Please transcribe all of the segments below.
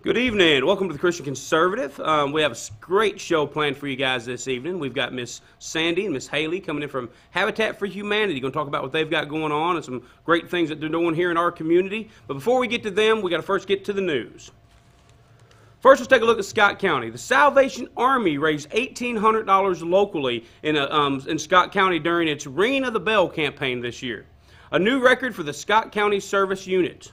Good evening. Welcome to the Christian Conservative. We have a great show planned for you guys this evening. We've got Miss Sandi and Miss Hailey coming in from Habitat For Humanity. Going to talk about what they've got going on and some great things that they're doing here in our community. But before we get to them, we got to first get to the news. First, let's take a look at Scott County. The Salvation Army raised $1,800 locally in Scott County during its Ringing of the Bell campaign this year. A new record for the Scott County Service Unit.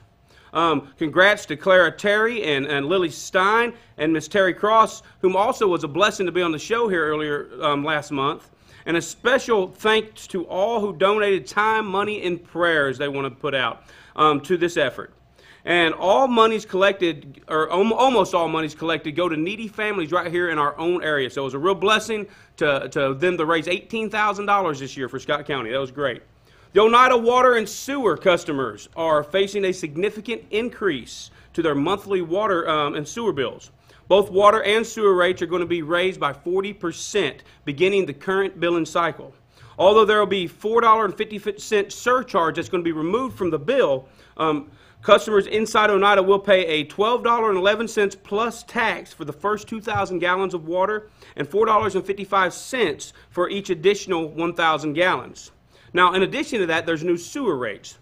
Congrats to Clara Terry and Lily Stein and Miss Terry Cross, whom also was a blessing to be on the show here earlier last month. And a special thanks to all who donated time, money, and prayers they want to put out to this effort. And all monies collected, or almost all monies collected, go to needy families right here in our own area. So it was a real blessing to them to raise $18,000 this year for Scott County. That was great. The Oneida water and sewer customers are facing a significant increase to their monthly water and sewer bills. Both water and sewer rates are going to be raised by 40% beginning the current billing cycle. Although there will be $4.50 surcharge that's going to be removed from the bill, customers inside Oneida will pay a $12.11 plus tax for the first 2,000 gallons of water and $4.55 for each additional 1,000 gallons. Now, in addition to that, there's new sewer rates.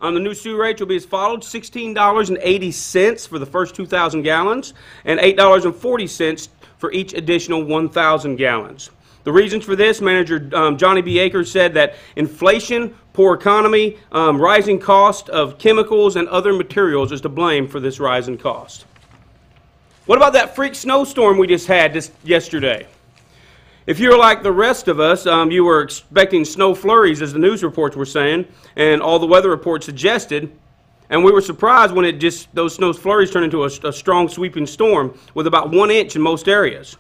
The new sewer rates will be as follows: $16.80 for the first 2,000 gallons and $8.40 for each additional 1,000 gallons. The reasons for this, Manager Johnny B. Akers said that inflation, poor economy, rising cost of chemicals and other materials is to blame for this rise in cost. What about that freak snowstorm we just had yesterday? If you're like the rest of us, you were expecting snow flurries, as the news reports were saying, and all the weather reports suggested, and we were surprised when those snow flurries turned into a strong sweeping storm with about 1 inch in most areas.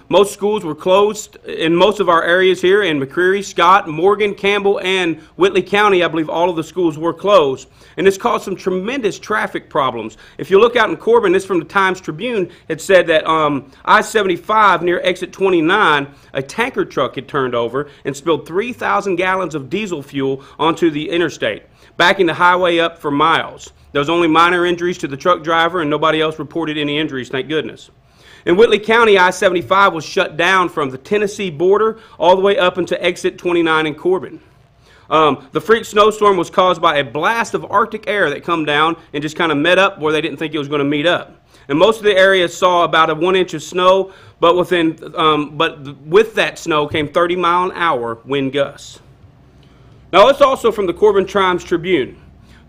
Most schools were closed in most of our areas here in McCreary, Scott, Morgan, Campbell, and Whitley County. I believe all of the schools were closed. And this caused some tremendous traffic problems. If you look out in Corbin, this from the Times-Tribune, it said that I-75 near exit 29, a tanker truck had turned over and spilled 3,000 gallons of diesel fuel onto the interstate, backing the highway up for miles. There was only minor injuries to the truck driver, and nobody else reported any injuries, thank goodness. In Whitley County, I-75 was shut down from the Tennessee border all the way up into exit 29 in Corbin. The freak snowstorm was caused by a blast of Arctic air that come down and just kind of met up where they didn't think it was going to meet up. And most of the area saw about 1 inch of snow, but with that snow came 30-mile-an-hour wind gusts. Now, it's also from the Corbin Times-Tribune.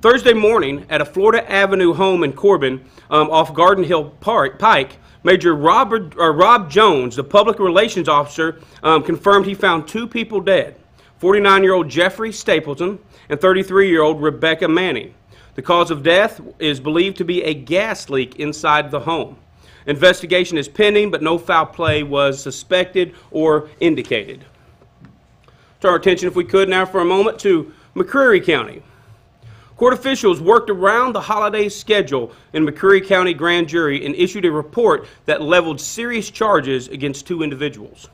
Thursday morning at a Florida Avenue home in Corbin off Garden Hill Pike, Major Rob Jones, the public relations officer, confirmed he found 2 people dead, 49-year-old Jeffrey Stapleton and 33-year-old Rebecca Manning. The cause of death is believed to be a gas leak inside the home. Investigation is pending, but no foul play was suspected or indicated. Turn our attention, if we could, now for a moment to McCreary County. Court officials worked around the holiday schedule in McCreary County Grand Jury and issued a report that leveled serious charges against 2 individuals.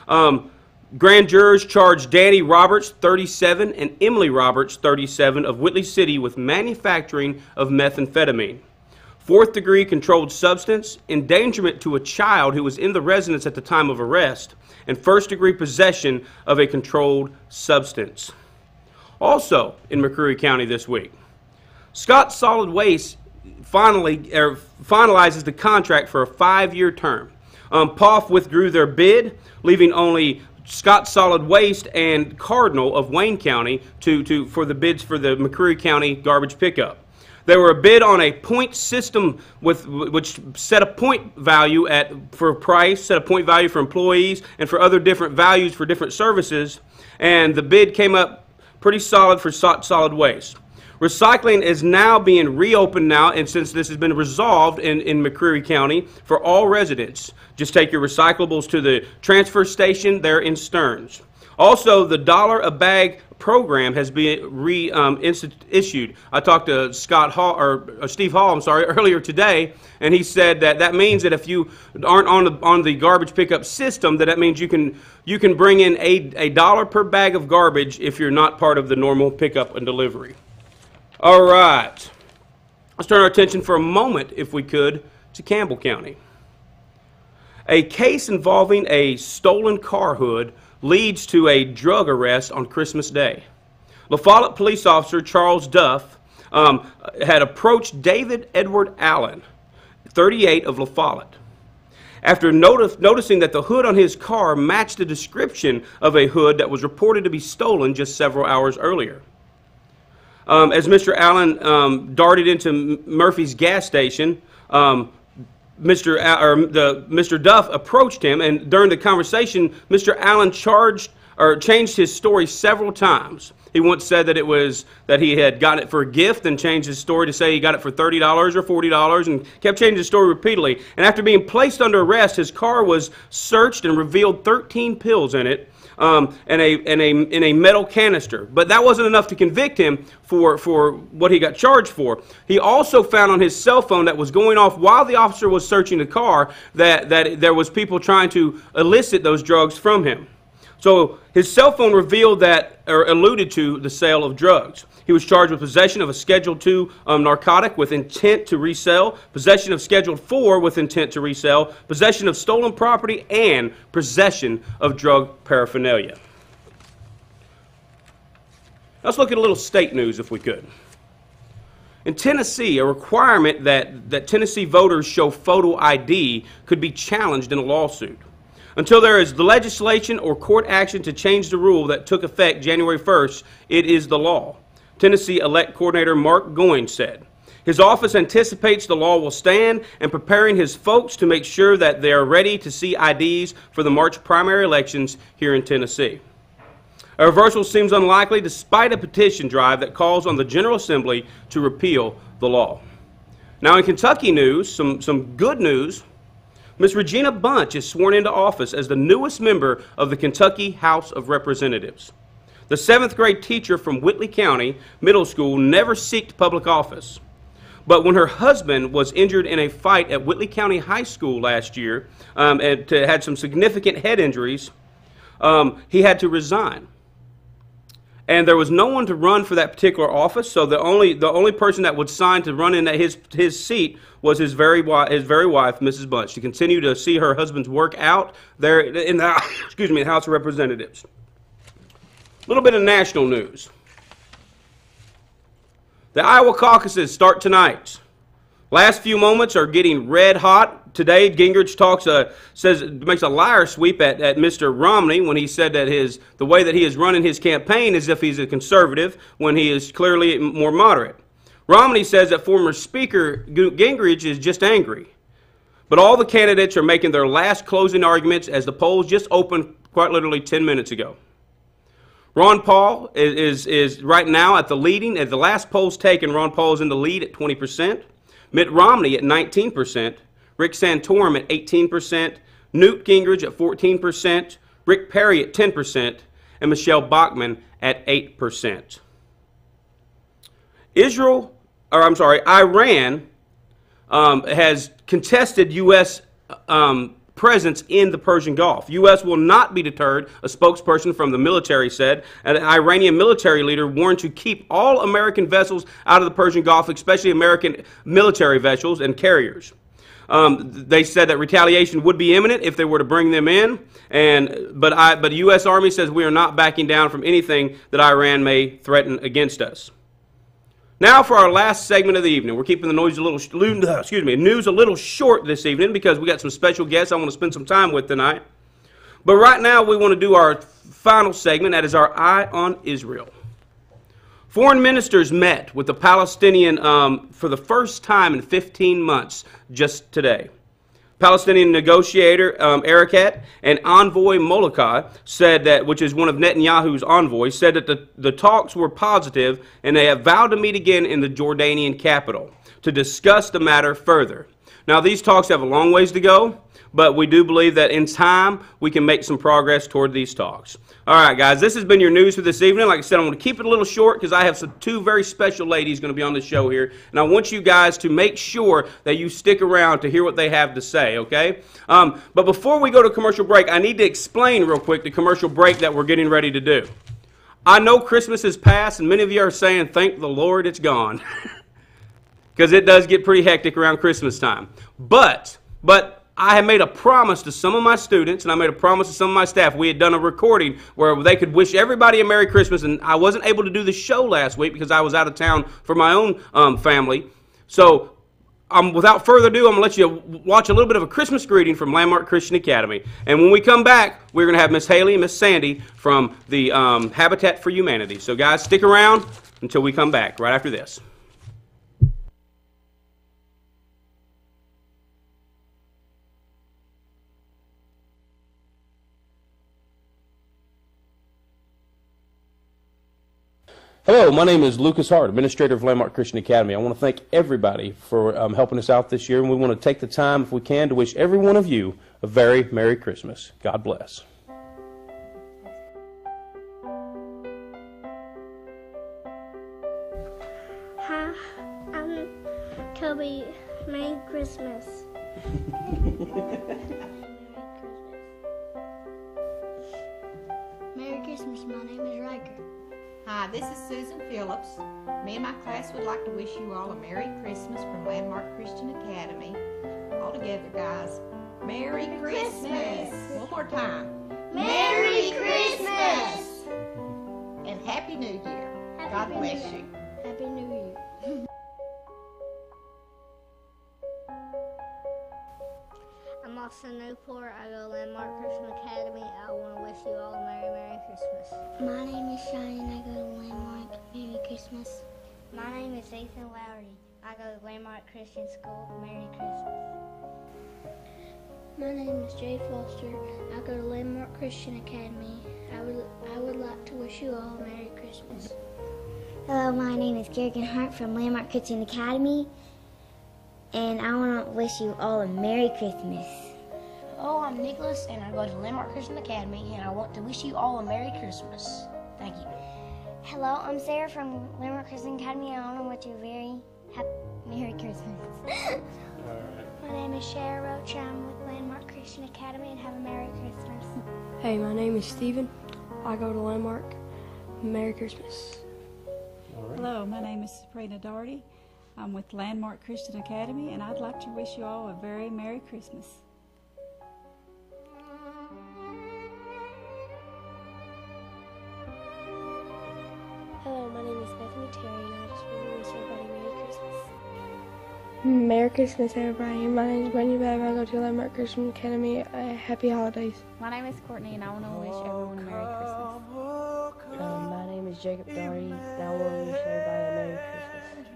Grand jurors charged Danny Roberts, 37, and Emily Roberts, 37, of Whitley City with manufacturing of methamphetamine, 4th-degree controlled substance, endangerment to a child who was in the residence at the time of arrest, and 1st-degree possession of a controlled substance. Also in McCreary County this week, Scott Solid Waste finalizes the contract for a 5-year term. POF withdrew their bid, leaving only Scott Solid Waste and Cardinal of Wayne County for the bids for the McCreary County garbage pickup. There were a bid on a point system which set a point value for price, set a point value for employees, and for other different values for different services, and the bid came up pretty solid for solid waste. Recycling is now being reopened now, and since this has been resolved in McCreary County for all residents, just take your recyclables to the transfer station there in Stearns. Also, the $1 a bag program has been issued. I talked to Steve Hall, earlier today, and he said that means that if you aren't on the garbage pickup system, that means you can bring in a $1 per bag of garbage if you're not part of the normal pickup and delivery. All right. Let's turn our attention for a moment, if we could, to Campbell County. A case involving a stolen car hood leads to a drug arrest on Christmas Day. La Follette police officer Charles Duff had approached David Edward Allen, 38, of La Follette. After noticing that the hood on his car matched the description of a hood that was reported to be stolen just several hours earlier. As Mr. Allen darted into Murphy's gas station, Mr. Duff approached him, and during the conversation, Mr. Allen changed his story several times. He once said that he had gotten it for a gift, and changed his story to say he got it for $30 or $40, and kept changing his story repeatedly. And after being placed under arrest, his car was searched and revealed 13 pills in it, in a metal canister. But that wasn't enough to convict him for what he got charged for. He also found on his cell phone that was going off while the officer was searching the car that there was people trying to elicit those drugs from him. So his cell phone revealed that, or alluded to, the sale of drugs. He was charged with possession of a Schedule II narcotic with intent to resell, possession of Schedule IV with intent to resell, possession of stolen property, and possession of drug paraphernalia. Let's look at a little state news, if we could. In Tennessee, a requirement that Tennessee voters show photo ID could be challenged in a lawsuit. Until there is the legislation or court action to change the rule that took effect January 1st, it is the law, Tennessee Elect Coordinator Mark Goins said. His office anticipates the law will stand and preparing his folks to make sure that they are ready to see IDs for the March primary elections here in Tennessee. A reversal seems unlikely despite a petition drive that calls on the General Assembly to repeal the law. Now in Kentucky news, some good news. Ms. Regina Bunch is sworn into office as the newest member of the Kentucky House of Representatives. The 7th grade teacher from Whitley County Middle School never sought public office. But when her husband was injured in a fight at Whitley County High School last year and had some significant head injuries, he had to resign. And there was no one to run for that particular office, so the only person that would sign to run in his seat was his very wife, Mrs. Bunch, to continue to see her husband's work out there in the the House of Representatives. A little bit of national news. The Iowa caucuses start tonight. Last few moments are getting red hot. Today, Gingrich makes a liar sweep at Mr. Romney when he said that the way that he is running his campaign is as if he's a conservative when he is clearly more moderate. Romney says that former Speaker Gingrich is just angry. But all the candidates are making their last closing arguments as the polls just opened quite literally 10 minutes ago. Ron Paul is right now at the last polls taken, Ron Paul is in the lead at 20%. Mitt Romney at 19%, Rick Santorum at 18%, Newt Gingrich at 14%, Rick Perry at 10%, and Michelle Bachmann at 8%. Iran has contested U.S. presence in the Persian Gulf. U.S. will not be deterred, a spokesperson from the military said. An Iranian military leader warned to keep all American vessels out of the Persian Gulf, especially American military vessels and carriers. They said that retaliation would be imminent if they were to bring them in, but the U.S. Army says we are not backing down from anything that Iran may threaten against us. Now for our last segment of the evening. We're keeping the news a little short this evening because we got some special guests I want to spend some time with tonight. But right now we want to do our final segment, that is our Eye on Israel. Foreign ministers met with the Palestinian for the first time in 15 months just today. Palestinian negotiator Erekat and envoy Molokai said that, which is one of Netanyahu's envoys, said that the talks were positive and they have vowed to meet again in the Jordanian capital to discuss the matter further. Now these talks have a long ways to go, but we do believe that in time we can make some progress toward these talks. All right, guys, this has been your news for this evening. Like I said, I'm going to keep it a little short because I have two very special ladies going to be on the show here, and I want you guys to make sure that you stick around to hear what they have to say, okay? But before we go to commercial break, I need to explain real quick the commercial break that we're getting ready to do. I know Christmas has passed, and many of you are saying, thank the Lord it's gone. because it does get pretty hectic around Christmas time. But I had made a promise to some of my students, and I made a promise to some of my staff. We had done a recording where they could wish everybody a Merry Christmas, and I wasn't able to do the show last week because I was out of town for my own family. So without further ado, I'm going to let you watch a little bit of a Christmas greeting from Landmark Christian Academy. And when we come back, we're going to have Miss Hailey and Miss Sandi from the Habitat for Humanity. So guys, stick around until we come back right after this. Hello, my name is Lucas Hart, Administrator of Landmark Christian Academy. I want to thank everybody for helping us out this year, and we want to take the time, if we can, to wish every one of you a very Merry Christmas. God bless. Hi, I'm Toby. Merry Christmas. Merry Christmas. My name is Riker. Hi, this is Susan Phillips. Me and my class would like to wish you all a Merry Christmas from Landmark Christian Academy. All together, guys. Merry Christmas! One more time. Merry Christmas! And Happy New Year. Happy God New bless Year. you. Happy New Year. I'm Austin Newport. I go to Landmark Christian Academy. I want to wish you all a Merry Christmas. My name is Cheyenne. I go to Landmark. Merry Christmas. My name is Ethan Lowry. I go to Landmark Christian School. Merry Christmas. My name is Jay Foster. I go to Landmark Christian Academy. I would like to wish you all a Merry Christmas. Hello, my name is Kerrigan Hart from Landmark Christian Academy. And I want to wish you all a Merry Christmas. Hello, I'm Nicholas, and I go to Landmark Christian Academy, and I want to wish you all a Merry Christmas. Thank you. Hello, I'm Sarah from Landmark Christian Academy, and I want to wish you a very happy Merry Christmas. My name is Shara Roach. I'm with Landmark Christian Academy, and have a Merry Christmas. Hey, my name is Steven. I go to Landmark. Merry Christmas. Hello, my name is Sabrina Doherty. I'm with Landmark Christian Academy, and I'd like to wish you all a very Merry Christmas. Hello, my name is Bethany Terry, and I just want to wish everybody Merry Christmas. Merry Christmas, everybody. My name is Brittany Babb. I go to Landmark Christian Academy. Happy holidays. My name is Courtney, and I want to wish everyone a Merry Christmas. My name is Jacob Doherty, and I want to wish everybody a Merry Christmas.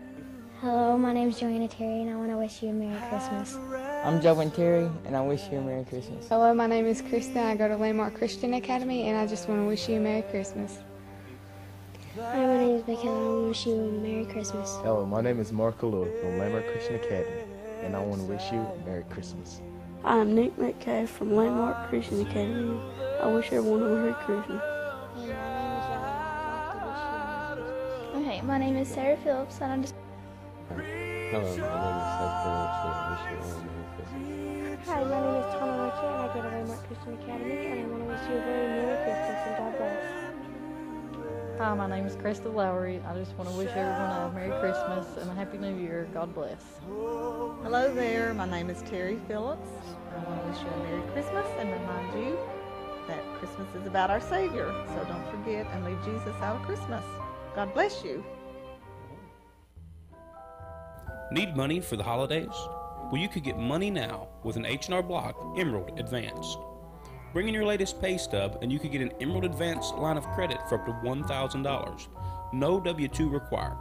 Hello, my name is Joanna Terry, and I want to wish you a Merry Christmas. I'm Jovan Terry, and I wish you a Merry Christmas. Hello, my name is Krista. I go to Landmark Christian Academy, and I just want to wish you a Merry Christmas. Hi, my name is Becca, and I want to wish you a Merry Christmas. Hello, my name is Mark Allure from Landmark Christian Academy, and I want to wish you a Merry Christmas. I'm Nick Metcalf from Landmark Christian Academy. I wish everyone a Merry Christmas. Hey, my name is Ryan. I want to wish you a Merry Christmas. Okay, my name is Sarah Phillips, and I'm just... Hello, my name is Seth Phillips, and I wish you all a Merry Christmas. Hi, my name is Tana Rocha, and I go to Landmark Christian Academy, and I want to wish you a very Merry Christmas and God bless. Hi, my name is Crystal Lowry. I just want to wish everyone a Merry Christmas and a Happy New Year. God bless. Hello there, my name is Terry Phillips. I want to wish you a Merry Christmas and remind you that Christmas is about our Savior. So don't forget and leave Jesus out of Christmas. God bless you. Need money for the holidays? Well, you could get money now with an H&R Block Emerald Advance. Bring in your latest pay stub and you could get an Emerald Advance line of credit for up to $1,000. No W-2 required.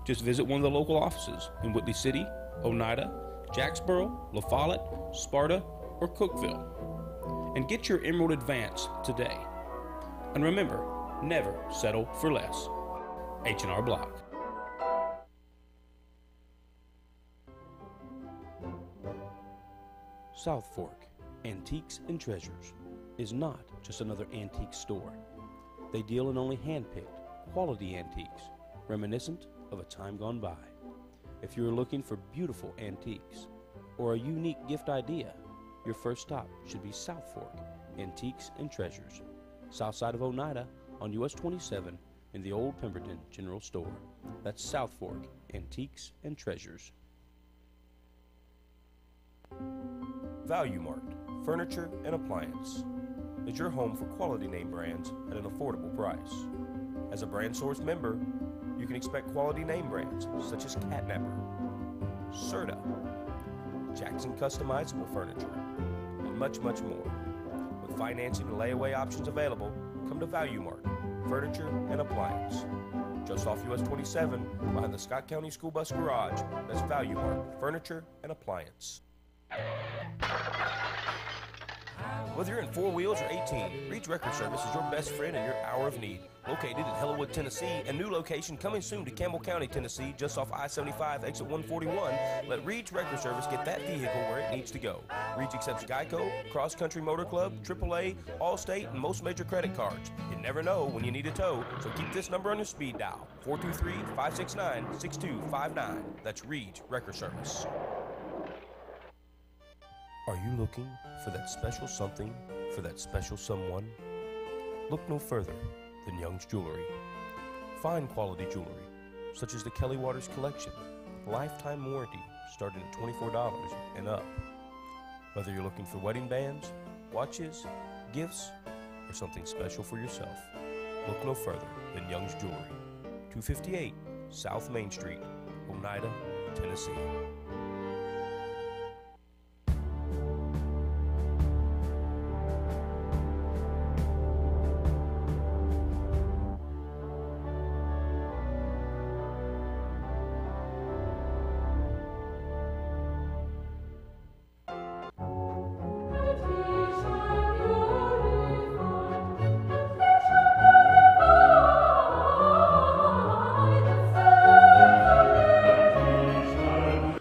Just visit one of the local offices in Whitley City, Oneida, Jacksboro, La Follette, Sparta, or Cookeville. And get your Emerald Advance today. And remember, never settle for less. H&R Block. South Fork Antiques and Treasures is not just another antique store. They deal in only hand-picked, quality antiques, reminiscent of a time gone by. If you are looking for beautiful antiques or a unique gift idea, your first stop should be South Fork Antiques and Treasures, south side of Oneida on US 27, in the Old Pemberton General Store. That's South Fork Antiques and Treasures. Value Mart, furniture and appliance, is your home for quality name brands at an affordable price. As a Brand Source member, you can expect quality name brands such as Catnapper, Serta, Jackson Customizable Furniture, and much, much more. With financing and layaway options available, come to Value Mart, Furniture and Appliance. Just off US 27, behind the Scott County School Bus Garage, that's Value Mart, Furniture and Appliance. Whether you're in 4 wheels or 18, Reed's Record Service is your best friend in your hour of need. Located in Hellerwood, Tennessee, and new location coming soon to Campbell County, Tennessee, just off I-75, exit 141, let Reed's Record Service get that vehicle where it needs to go. Reed's accepts Geico, Cross Country Motor Club, AAA, Allstate, and most major credit cards. You never know when you need a tow, so keep this number on your speed dial, 423-569-6259. That's Reed's Record Service. Are you looking for that special something for that special someone? Look no further than Young's Jewelry. Fine quality jewelry, such as the Kelly Waters Collection, lifetime warranty starting at $24 and up. Whether you're looking for wedding bands, watches, gifts, or something special for yourself, look no further than Young's Jewelry, 258 South Main Street, Oneida, Tennessee.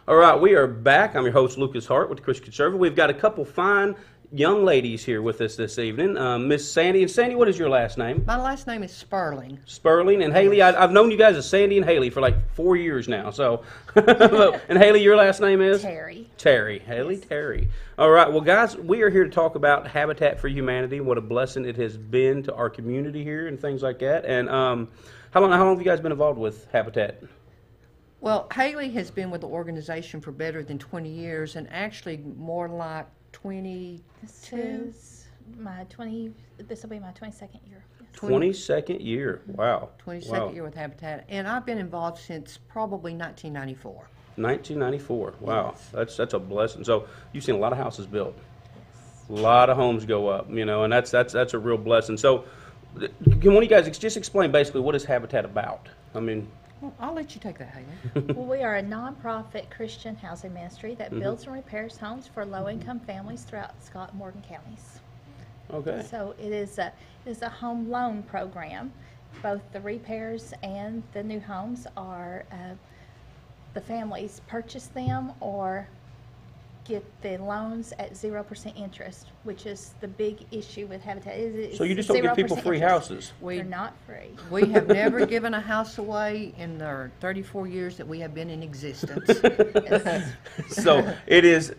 All right, we are back. I'm your host, Lucas Hart with the Christian Conservative. We've got a couple fine young ladies here with us this evening. Miss Sandy. And Sandy, what is your last name? My last name is Sperling. Sperling. And Hailey, I've known you guys as Sandy and Hailey for like 4 years now. So, and Hailey, your last name is? Terry. Terry. Hailey, yes. Terry. All right, well, guys, we are here to talk about Habitat for Humanity, what a blessing it has been to our community here and things like that. And how long have you guys been involved with Habitat? Well, Hailey has been with the organization for better than 20 years, and actually more like 22. This will be my 22nd year. Yes. 22nd year, wow. 22nd year with Habitat, and I've been involved since probably 1994. 1994, wow, yes. That's a blessing. So you've seen a lot of houses built, yes. A lot of homes go up, you know, and that's a real blessing. So can one of you guys just explain basically what is Habitat about? I mean. Well, I'll let you take that, Hailey. Well, we are a nonprofit Christian housing ministry that builds and repairs homes for low-income families throughout Scott and Morgan counties. Okay. So it is a home loan program. Both the repairs and the new homes are the families purchase them or get the loans at 0% interest, which is the big issue with Habitat. So you just don't give people free houses? They're not free. We have never given a house away in the 34 years that we have been in existence. So it is.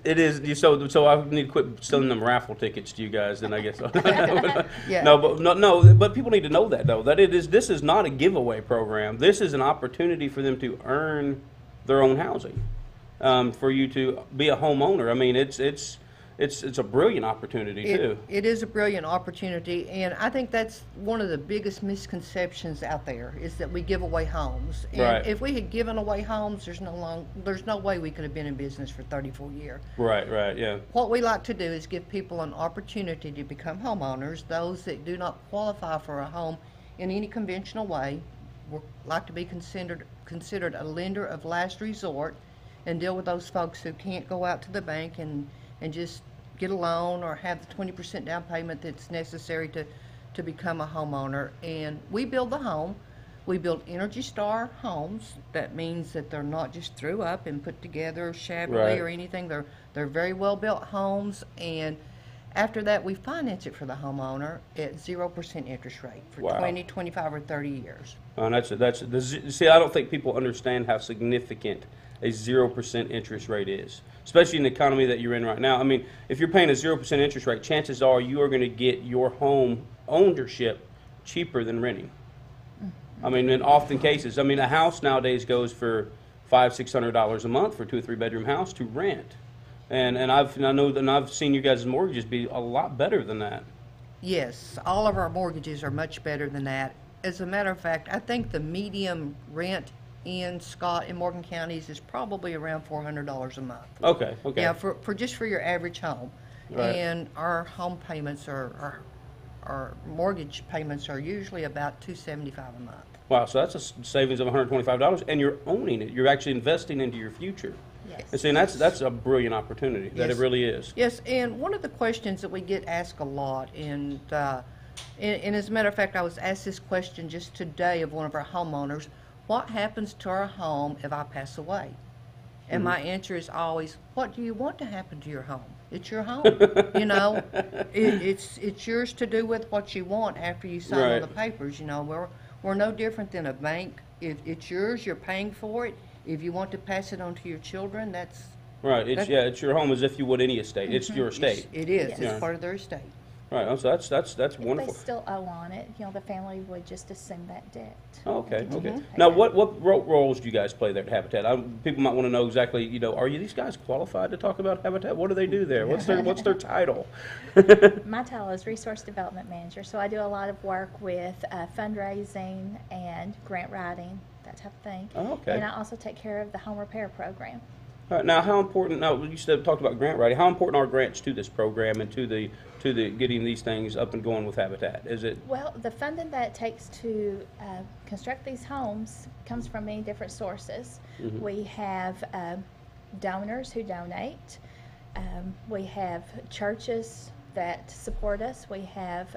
So I need to quit selling them raffle tickets to you guys. Then I guess. Yeah. No. But people need to know that though. This is not a giveaway program. This is an opportunity for them to earn their own housing. For you to be a homeowner. I mean, it's a brilliant opportunity too. It is a brilliant opportunity, and I think that's one of the biggest misconceptions out there is that we give away homes. And right. If we had given away homes, there's no way we could have been in business for 34 years. Right, yeah. What we like to do is give people an opportunity to become homeowners. Those that do not qualify for a home in any conventional way would like to be considered a lender of last resort, and deal with those folks who can't go out to the bank and just get a loan or have the 20% down payment that's necessary to become a homeowner. And we build the home. We build Energy Star homes. That means that they're not just threw up and put together shabbily right. or anything. They're very well built homes, and after that we finance it for the homeowner at 0% interest rate for wow. 20, 25, or 30 years. See, I don't think people understand how significant a 0% interest rate is, especially in the economy that you're in right now. I mean, if you're paying a 0% interest rate, chances are you are going to get your home ownership cheaper than renting. I mean, in often cases, I mean, a house nowadays goes for $500-600 a month for a 2 or 3 bedroom house to rent, and I know that I've seen you guys' mortgages be a lot better than that. Yes, all of our mortgages are much better than that. As a matter of fact, I think the medium rent in Scott and Morgan counties is probably around $400 a month. Okay. Yeah, for just for your average home. Right. And our home payments our mortgage payments are usually about $275 a month. Wow, so that's a savings of $125, and you're owning it. You're actually investing into your future. Yes. And see, and that's a brilliant opportunity. That it really is. Yes, and one of the questions that we get asked a lot, and as a matter of fact, I was asked this question just today of one of our homeowners: what happens to our home if I pass away? And my answer is always, what do you want to happen to your home? It's your home. You know, it's yours to do with what you want after you sign all the papers. You know, we're no different than a bank. If it's yours, you're paying for it. If you want to pass it on to your children, that's right. It's your home as if you would any estate. It's your estate. It is. Yes. It's part of their estate. Right. So that's wonderful. If they still owe on it, you know, the family would just assume that debt. Oh, okay. Now, what roles do you guys play there at Habitat? People might want to know exactly. You know, are these guys qualified to talk about Habitat? What do they do there? What's their title? My title is Resource Development Manager, so I do a lot of work with fundraising and grant writing, that type of thing. Oh, okay. And I also take care of the home repair program. All right, now, how important? Now, you talked about grant writing. How important are grants to this program and to the getting these things up and going with Habitat? Is it? Well, the funding that it takes to construct these homes comes from many different sources. Mm-hmm. We have donors who donate. We have churches that support us. We have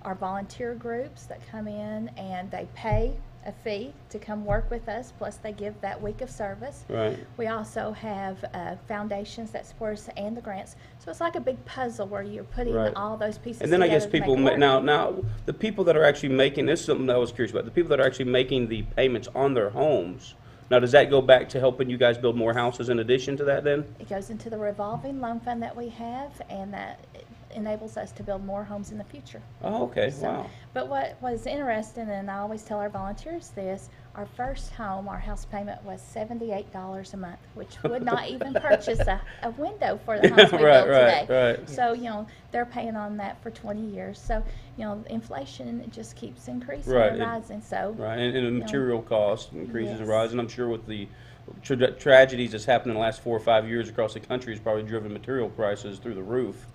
our volunteer groups that come in and they pay a fee to come work with us, plus they give that week of service. Right. We also have foundations that support us and the grants. So it's like a big puzzle where you're putting all those pieces and then together. I guess people now the people that are actually making this is something that I was curious about. The people that are actually making the payments on their homes. Now, does that go back to helping you guys build more houses in addition to that then? It goes into the revolving loan fund that we have, and that enables us to build more homes in the future. Oh, okay. So, wow. But what was interesting, and I always tell our volunteers this, our first home, our house payment was $78 a month, which would not even purchase a window for the homes we built today. Right. So, you know, they're paying on that for 20 years. So, you know, inflation, it just keeps increasing and rising. So, right, and the material cost increases and rises. And I'm sure with the tragedies that's happened in the last 4 or 5 years across the country has probably driven material prices through the roof.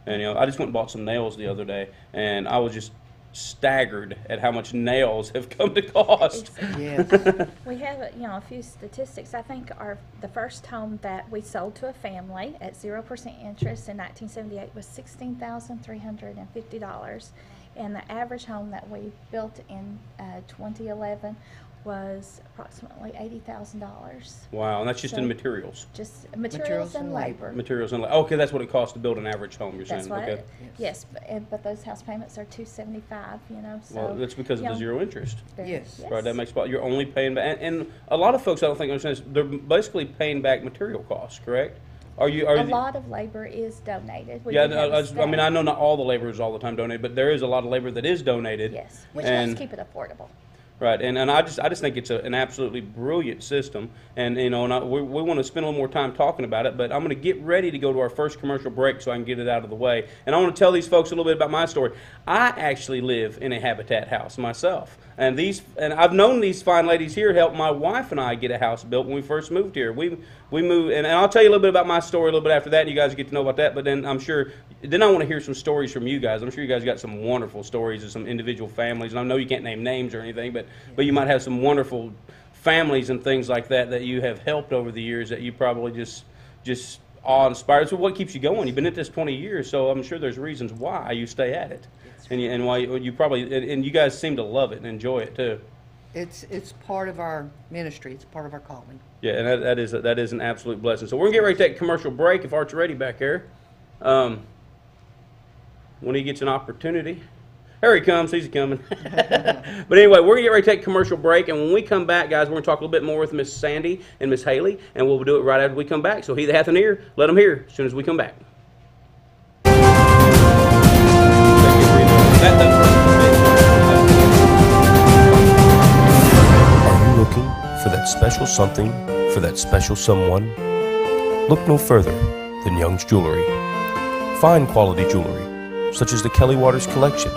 And, you know, I just went and bought some nails the other day, and I was just staggered at how much nails have come to cost. Yes. We have, you know, a few statistics. I think the first home that we sold to a family at 0% interest in 1978 was $16,350, and the average home that we built in 2011 was approximately $80,000. Wow, and that's just in materials. Just materials and labor. Materials and labor. Okay, that's what it costs to build an average home. You're saying? That's Okay. Yes, but those house payments are $275. You know, so well, that's because of the zero interest. Yes. Right. That makes you're only paying back, and a lot of folks I don't think understand this. They're basically paying back material costs. Correct? A lot of labor is donated. I mean, I know not all the labor is all the time donated, but there is a lot of labor that is donated. Yes, which helps keep it affordable. Right, and I just think it's an absolutely brilliant system, and you know, we want to spend a little more time talking about it. But I'm going to get ready to go to our first commercial break so I can get it out of the way. And I want to tell these folks a little bit about my story. I actually live in a Habitat house myself, and I've known these fine ladies here help my wife and I get a house built when we first moved here. We moved, and I'll tell you a little bit about my story a little bit after that, and you guys get to know about that. But then I'm sure. Then I want to hear some stories from you guys. I'm sure you guys got some wonderful stories of some individual families. And I know you can't name names or anything, but you might have some wonderful families and things like that you have helped over the years that you probably just awe-inspired. So what keeps you going? You've been at this 20 years, so I'm sure there's reasons why you stay at it. And why you probably, and you guys seem to love it and enjoy it too. It's part of our ministry. It's part of our calling. Yeah, and that is an absolute blessing. So we're going to get ready to take a commercial break if Art's ready back here. When he gets an opportunity. Here he comes. He's coming. But anyway, we're going to get ready to take a commercial break. And when we come back, guys, we're going to talk a little bit more with Miss Sandi and Miss Hailey. And we'll do it right after we come back. So he that hath an ear, let him hear as soon as we come back. that special something for that special someone? Look no further than Young's Jewelry. Fine quality jewelry, such as the Kelly Waters Collection,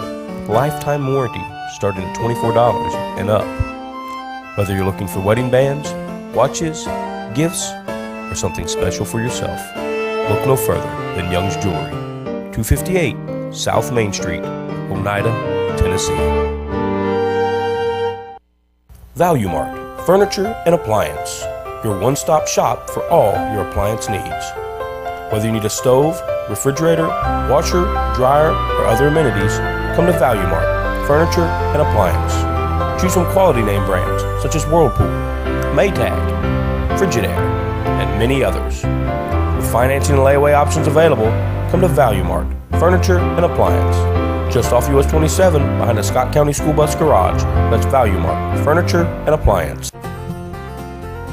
lifetime warranty starting at $24 and up. Whether you're looking for wedding bands, watches, gifts, or something special for yourself, look no further than Young's Jewelry, 258 South Main Street, Oneida, Tennessee. Value Mart, furniture and appliance, your one-stop shop for all your appliance needs. Whether you need a stove, refrigerator, washer, dryer, or other amenities, come to Value Mart, furniture and appliance. Choose from quality name brands such as Whirlpool, Maytag, Frigidaire, and many others. With financing and layaway options available, come to Value Mart, furniture and appliance. Just off US 27 behind the Scott County School Bus Garage. That's Value Mart, furniture and appliance.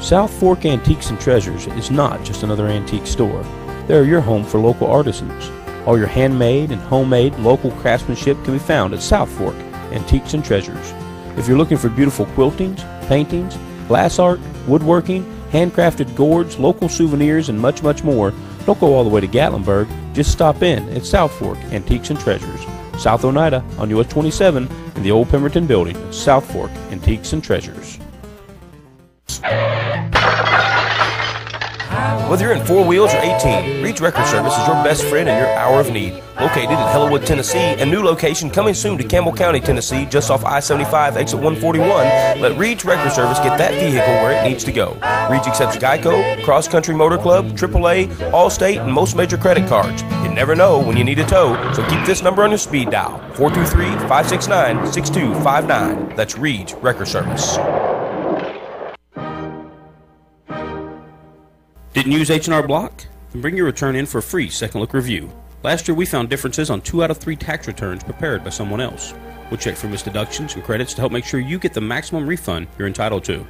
South Fork Antiques and Treasures is not just another antique store. They're your home for local artisans. All your handmade and homemade local craftsmanship can be found at South Fork Antiques and Treasures. If you're looking for beautiful quiltings, paintings, glass art, woodworking, handcrafted gourds, local souvenirs, and much, much more, don't go all the way to Gatlinburg. Just stop in at South Fork Antiques and Treasures, South Oneida on US 27 in the old Pemberton building, South Fork Antiques and Treasures. Whether you're in 4 wheels or 18, Reed's Record Service is your best friend in your hour of need. Located in Hellewood, Tennessee, a new location coming soon to Campbell County, Tennessee, just off I-75, exit 141. Let Reed's Record Service get that vehicle where it needs to go. Reed's accepts Geico, Cross Country Motor Club, AAA, Allstate, and most major credit cards. You never know when you need a tow, so keep this number on your speed dial, 423-569-6259. That's Reed's Record Service. Didn't use H&R Block? Then bring your return in for a free second look review. Last year we found differences on 2 out of 3 tax returns prepared by someone else. We'll check for missed deductions and credits to help make sure you get the maximum refund you're entitled to.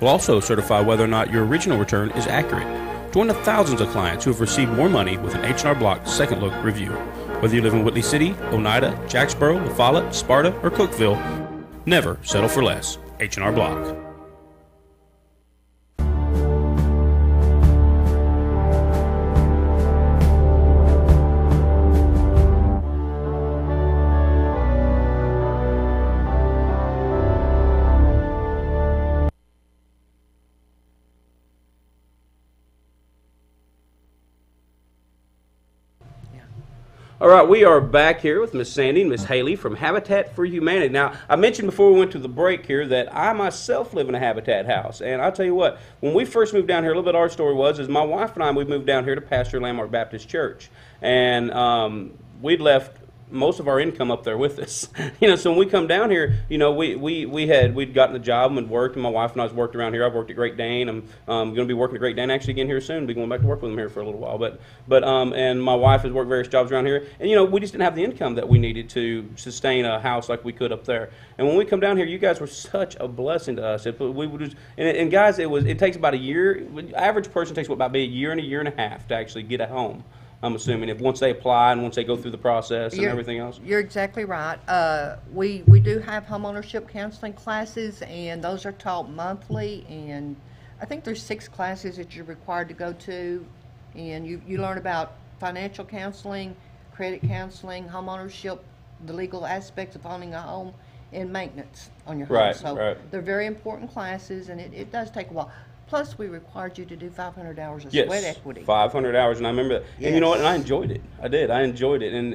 We'll also certify whether or not your original return is accurate. Join the thousands of clients who have received more money with an H&R Block second look review. Whether you live in Whitley City, Oneida, Jacksboro, La Follette, Sparta, or Cookeville, never settle for less. H&R Block. All right, we are back here with Miss Sandi and Miss Hailey from Habitat for Humanity. Now, I mentioned before we went to the break here that I myself live in a Habitat house. And I'll tell you what, when we first moved down here, a little bit of our story was my wife and I, we moved down here to pastor Landmark Baptist Church. And we'd left most of our income up there with us. So when we come down here, we'd gotten a job and worked, and my wife and I was worked around here. I've worked at Great Dane. I'm going to be working at Great Dane actually again here soon. Be going back to work with them here for a little while. But and my wife has worked various jobs around here, and we just didn't have the income that we needed to sustain a house like we could up there. And when we come down here, you guys were such a blessing to us. We would just, and guys, it takes about a year. Average person takes about a year and a half to actually get a home. I'm assuming once they apply and once they go through the process and everything else. You're exactly right. We do have homeownership counseling classes, and those are taught monthly. And I think there's 6 classes that you're required to go to, and you learn about financial counseling, credit counseling, homeownership, the legal aspects of owning a home, and maintenance on your home. So they're very important classes, and it does take a while. Plus, we required you to do 500 hours of sweat equity. 500 hours, and I remember that. Yes. And you know what? And I enjoyed it. I did. I enjoyed it, and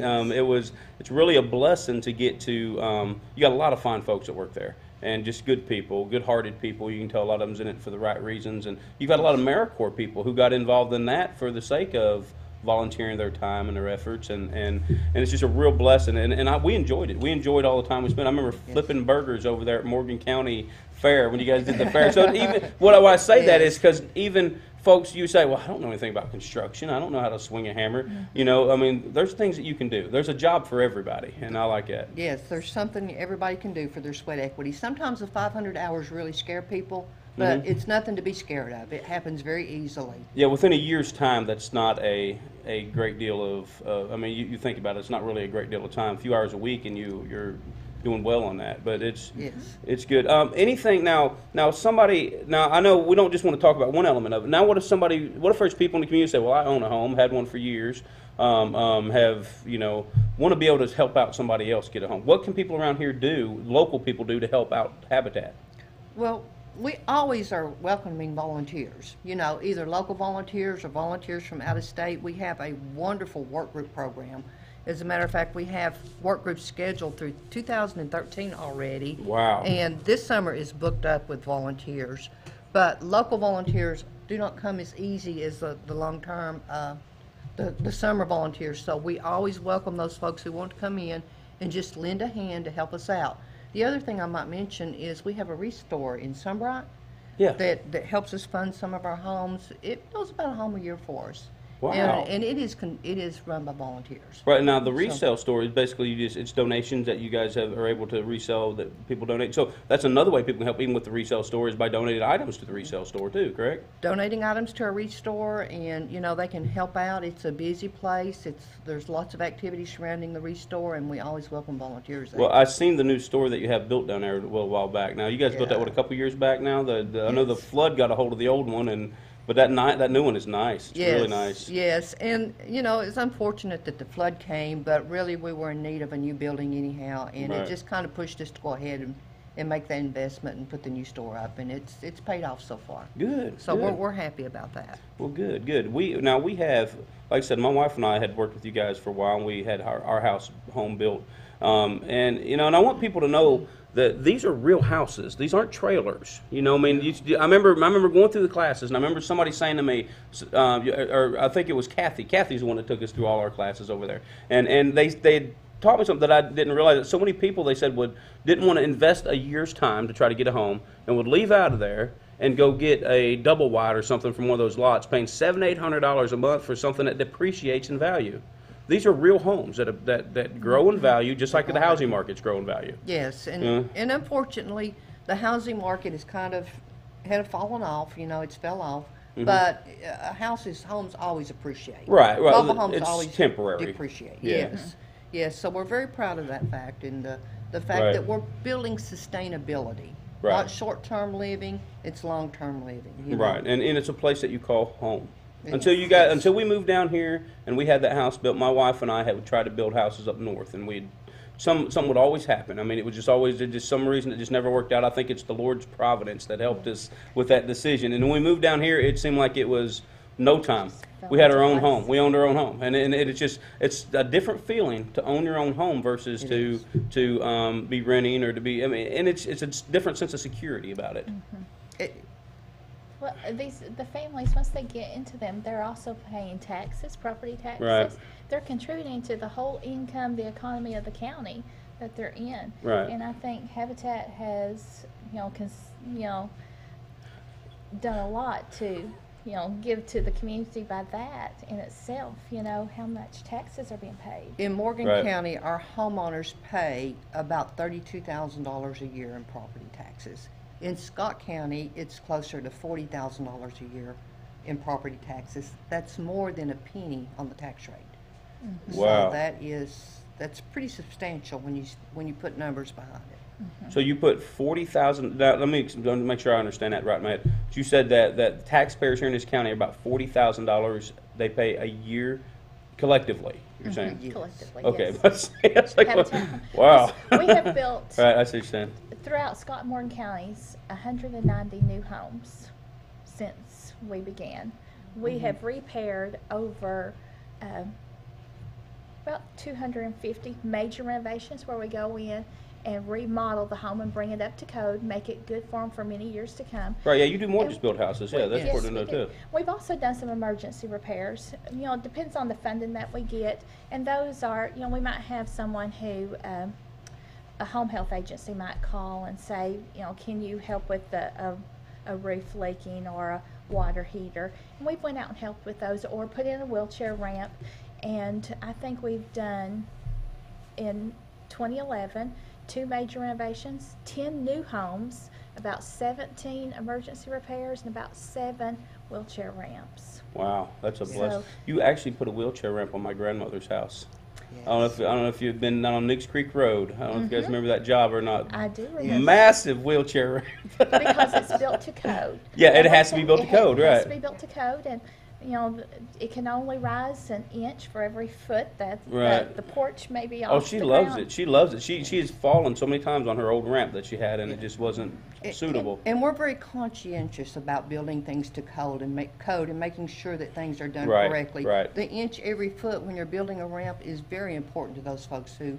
it's really a blessing to get to. You got a lot of fine folks that work there, and just good people, good-hearted people. You can tell a lot of them's in it for the right reasons, and you've got a lot of AmeriCorps people who got involved in that for the sake of volunteering their time and their efforts, and it's just a real blessing. And we enjoyed it. We enjoyed all the time we spent. I remember flipping burgers over there at Morgan County Fair when you guys did the fair. So even what I say that is because even folks, you say, well, I don't know anything about construction. I don't know how to swing a hammer. There's things that you can do. There's a job for everybody, and I like that. Yes, there's something everybody can do for their sweat equity. Sometimes the 500 hours really scare people, but it's nothing to be scared of. It happens very easily. Yeah, within a year's time, that's not a great deal of, you think about it, it's not really a great deal of time. A few hours a week, and you're doing well on that. But it's Yes. it's good. Anything now somebody, now I know we don't just want to talk about one element of it. Now what if there's people in the community say, well, I own a home, had one for years, have, want to be able to help out somebody else get a home. What can people around here do, local people do, to help out Habitat? Well, we always are welcoming volunteers, either local volunteers or volunteers from out of state. We have a wonderful work group program. As a matter of fact, we have work groups scheduled through 2013 already. Wow. And this summer is booked up with volunteers. But local volunteers do not come as easy as the long-term, the summer volunteers. So we always welcome those folks who want to come in and just lend a hand to help us out. The other thing I might mention is we have a restore in Sunbright that helps us fund some of our homes. It does about a home a year for us. Wow. And it is run by volunteers. Right, now the resale store is basically it's donations that you guys are able to resell that people donate. So that's another way people can help, even with the resale store, is by donating items to the resale store too, correct? Donating items to a restore, and they can help out. It's a busy place. There's lots of activities surrounding the restore, and we always welcome volunteers there. Well, I've seen the new store that you have built down there a while back. Now you guys built that a couple years back now. I know the flood got a hold of the old one, but that new one is nice. It's really nice. Yes, and it's unfortunate that the flood came, but really we were in need of a new building anyhow, and it just kind of pushed us to go ahead and make that investment and put the new store up, and it's paid off so far. Good. So good. we're happy about that. Well, good. We have, like I said, my wife and I had worked with you guys for a while, and we had our home built, and I want people to know that these are real houses. These aren't trailers. I remember going through the classes, and I remember somebody saying to me, or I think it was Kathy. Kathy's the one that took us through all our classes over there, and they taught me something that I didn't realize. That so many people, they said, didn't want to invest a year's time to try to get a home, and would leave out of there and go get a double wide or something from one of those lots, paying $700-800 a month for something that depreciates in value. These are real homes that grow in value, just like the housing market's grow in value. Yes, and unfortunately, the housing market has kind of fallen off. It's fell off. Mm-hmm. But homes always appreciate. Right. Mobile homes it's always temporary. Depreciate. Yeah. Yes. So we're very proud of that fact, and the fact that we're building sustainability. Right. Not short-term living; it's long-term living. Right, and it's a place that you call home. Until we moved down here and we had that house built, my wife and I had tried to build houses up north, and something would always happen. I mean, it was just always just some reason it just never worked out. I think it's the Lord's providence that helped us with that decision. And when we moved down here, it seemed like it was no time. We had our own home. We owned our own home, and it's a different feeling to own your own home versus to be renting or to be. I mean, and it's a different sense of security about it. Mm-hmm. Well, the families, once they get into them, they're also paying taxes, property taxes. Right. They're contributing to the whole income, the economy of the county that they're in. Right. And I think Habitat has, done a lot to, give to the community by that in itself. How much taxes are being paid. In Morgan County, our homeowners pay about $32,000 a year in property taxes. In Scott County, it's closer to $40,000 a year in property taxes. That's more than a penny on the tax rate. Mm-hmm. Wow. So that's pretty substantial when you put numbers behind it. Mm-hmm. So you put 40,000. Now let me make sure I understand that right, Matt. You said that taxpayers here in this county are about $40,000 they pay a year collectively. You're saying? Yes. Collectively. Okay. Yes. It's like, wow. We have built. Right. I see what you're saying. Throughout Scott and Morgan counties, 190 new homes since we began. We have repaired over about 250 major renovations where we go in and remodel the home and bring it up to code, make it good for them for many years to come. Right, yeah, you do more than just build houses. Yeah, that's important to know too. We've also done some emergency repairs. It depends on the funding that we get, and those are, we might have someone who a home health agency might call and say, can you help with a roof leaking or a water heater? And we've went out and helped with those, or put in a wheelchair ramp. And I think we've done, in 2011, 2 major renovations, 10 new homes, about 17 emergency repairs, and about 7 wheelchair ramps. Wow, that's a blessing. You actually put a wheelchair ramp on my grandmother's house. I don't know if you've been down on Nicks Creek Road. I don't know if you guys remember that job or not. I do remember. Massive wheelchair ramp. Because it's built to code. Yeah, it has to be built to code, right? It has to be built to code, and you know, it can only rise an inch for every foot that the porch may be off. Oh, she loves it. She loves it. She has fallen so many times on her old ramp that she had, and it just wasn't suitable. And we're very conscientious about building things to code and making sure that things are done Right, correctly. right. The inch every foot when you're building a ramp is very important to those folks who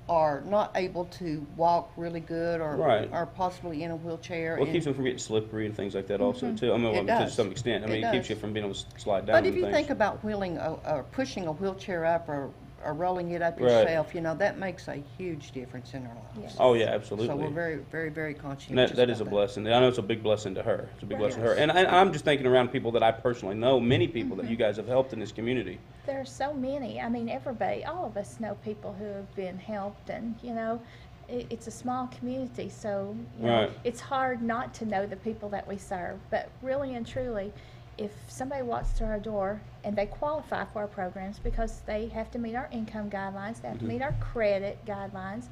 are not able to walk really good or Right. are possibly in a wheelchair. Well, it keeps them from getting slippery and things like that also, too. I mean, It to does. some extent. I mean, it keeps you from being able to slide down But if and you things. think about wheeling or pushing a wheelchair up or rolling it up Right. yourself, you know, that makes a huge difference in our lives. Oh, yeah, absolutely. So we're very, very, very And conscientious that is a about blessing. I know it's a big blessing to her. It's a big blessing to her. And I'm just thinking around people that I personally know, many people that you guys have helped in this community. There are so many. I mean, everybody, all of us know people who have been helped, and you know, it's a small community, so you know, Right. it's hard not to know the people that we serve. But really and truly, if somebody walks through our door and they qualify for our programs because they have to meet our income guidelines, they have to meet our credit guidelines,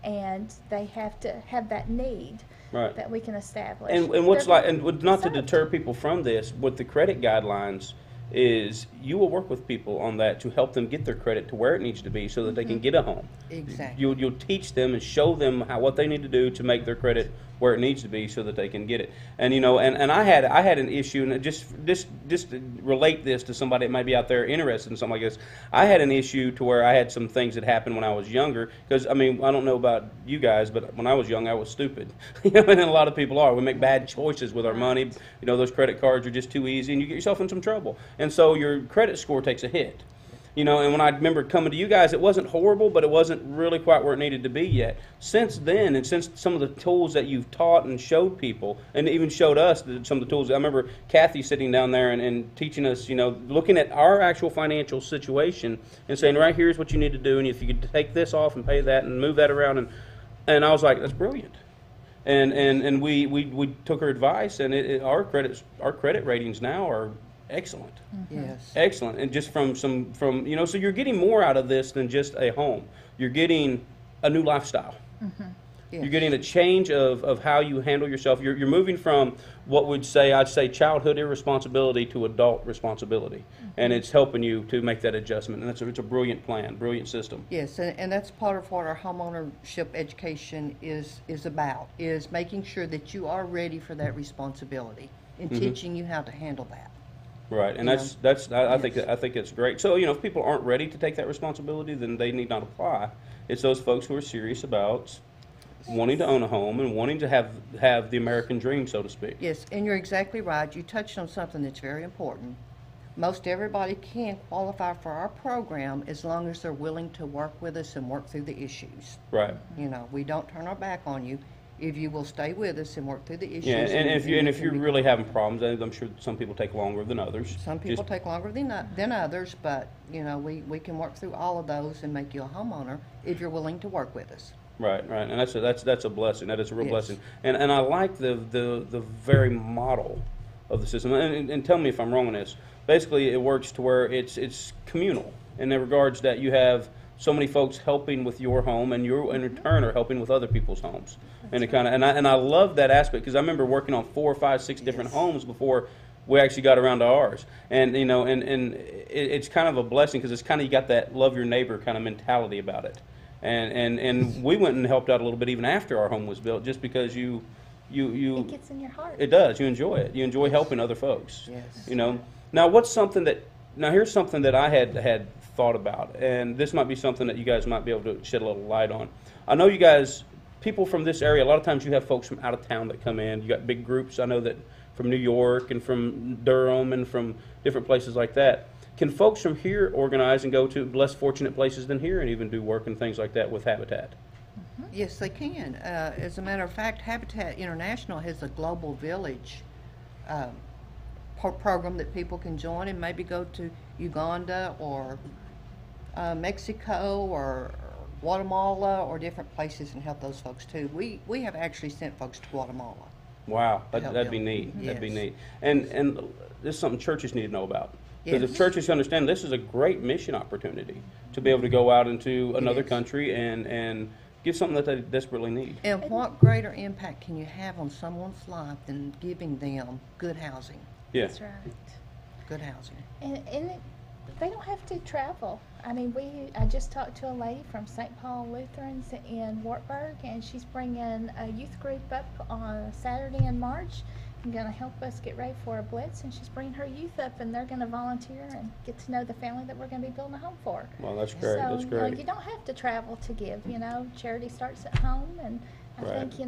and they have to have that need Right. that we can establish. And what's They're like, and not to deter people from this, with the credit guidelines, is you will work with people on that to help them get their credit to where it needs to be so that they can get a home. Exactly. You'll teach them and show them what they need to do to make their credit where it needs to be so that they can get it. And you know, and I had an issue, and just to relate this to somebody that might be out there interested in something like this. I had an issue to where I had some things that happened when I was younger, because I mean, I don't know about you guys, but when I was young I was stupid. You know, and a lot of people are. We make bad choices with our money. You know, those credit cards are just too easy and you get yourself in some trouble. And so your credit score takes a hit. You know, and when I remember coming to you guys, it wasn't horrible, but it wasn't really quite where it needed to be yet. Since then, and since some of the tools that you've taught and showed people, and even showed us some of the tools, I remember Kathy sitting down there and teaching us, you know, looking at our actual financial situation and saying, right, here's what you need to do, and if you could take this off and pay that and move that around, and I was like, that's brilliant. And we took her advice, and our credit ratings now are excellent. Yes. Excellent. And just from you know, so you're getting more out of this than just a home. You're getting a new lifestyle. Yes. You're getting a change of how you handle yourself. You're moving from what I'd say childhood irresponsibility to adult responsibility. And it's helping you to make that adjustment. And it's a brilliant plan, brilliant system. Yes, and that's part of what our homeownership education is about, is making sure that you are ready for that responsibility and teaching you how to handle that. Right, and I think it's great. So, you know, if people aren't ready to take that responsibility, then they need not apply. It's those folks who are serious about wanting to own a home and wanting to have the American dream, so to speak. Yes, and you're exactly right. You touched on something that's very important. Most everybody can qualify for our program as long as they're willing to work with us and work through the issues. Right. You know, we don't turn our back on you if you will stay with us and work through the issues. Yeah, and if you're really having problems, I'm sure some people take longer than others. Some people take longer than others, but you know, we can work through all of those and make you a homeowner if you're willing to work with us. Right, and that's a blessing. That is a real blessing. And I like the very model of the system. And tell me if I'm wrong on this. Basically, it works to where it's communal in the regards that you have so many folks helping with your home, and you in return are helping with other people's homes. And I love that aspect, because I remember working on 4 or 5, 6 different homes before we actually got around to ours. And you know, and it's kind of a blessing, because it's kind of, you got that love your neighbor kind of mentality about it. And we went and helped out a little bit even after our home was built, just because you it gets in your heart. It does. You enjoy it. You enjoy helping other folks. Yes. You know. Now, here's something that I had thought about, and this might be something that you guys might be able to shed a little light on. I know you guys, people from this area, a lot of times you have folks from out of town that come in. You got big groups. I know that from New York and from Durham and from different places like that. Can folks from here organize and go to less fortunate places than here and even do work and things like that with Habitat? Yes, they can. As a matter of fact, Habitat International has a global village program that people can join and maybe go to Uganda or Mexico or Guatemala or different places and help those folks too. We have actually sent folks to Guatemala. Wow, that'd be neat. Yes. That'd be neat. And this is something churches need to know about. Because if churches understand this is a great mission opportunity to be able to go out into another country and give something that they desperately need. And what greater impact can you have on someone's life than giving them good housing? Yeah. That's right. Good housing. They don't have to travel. I mean, I just talked to a lady from St. Paul Lutherans in Wartburg, and she's bringing a youth group up on Saturday in March and going to help us get ready for a blitz, and she's bringing her youth up, and they're going to volunteer and get to know the family that we're going to be building a home for. Well, that's great. So, That's great. you don't have to travel to give. Charity starts at home, and I think,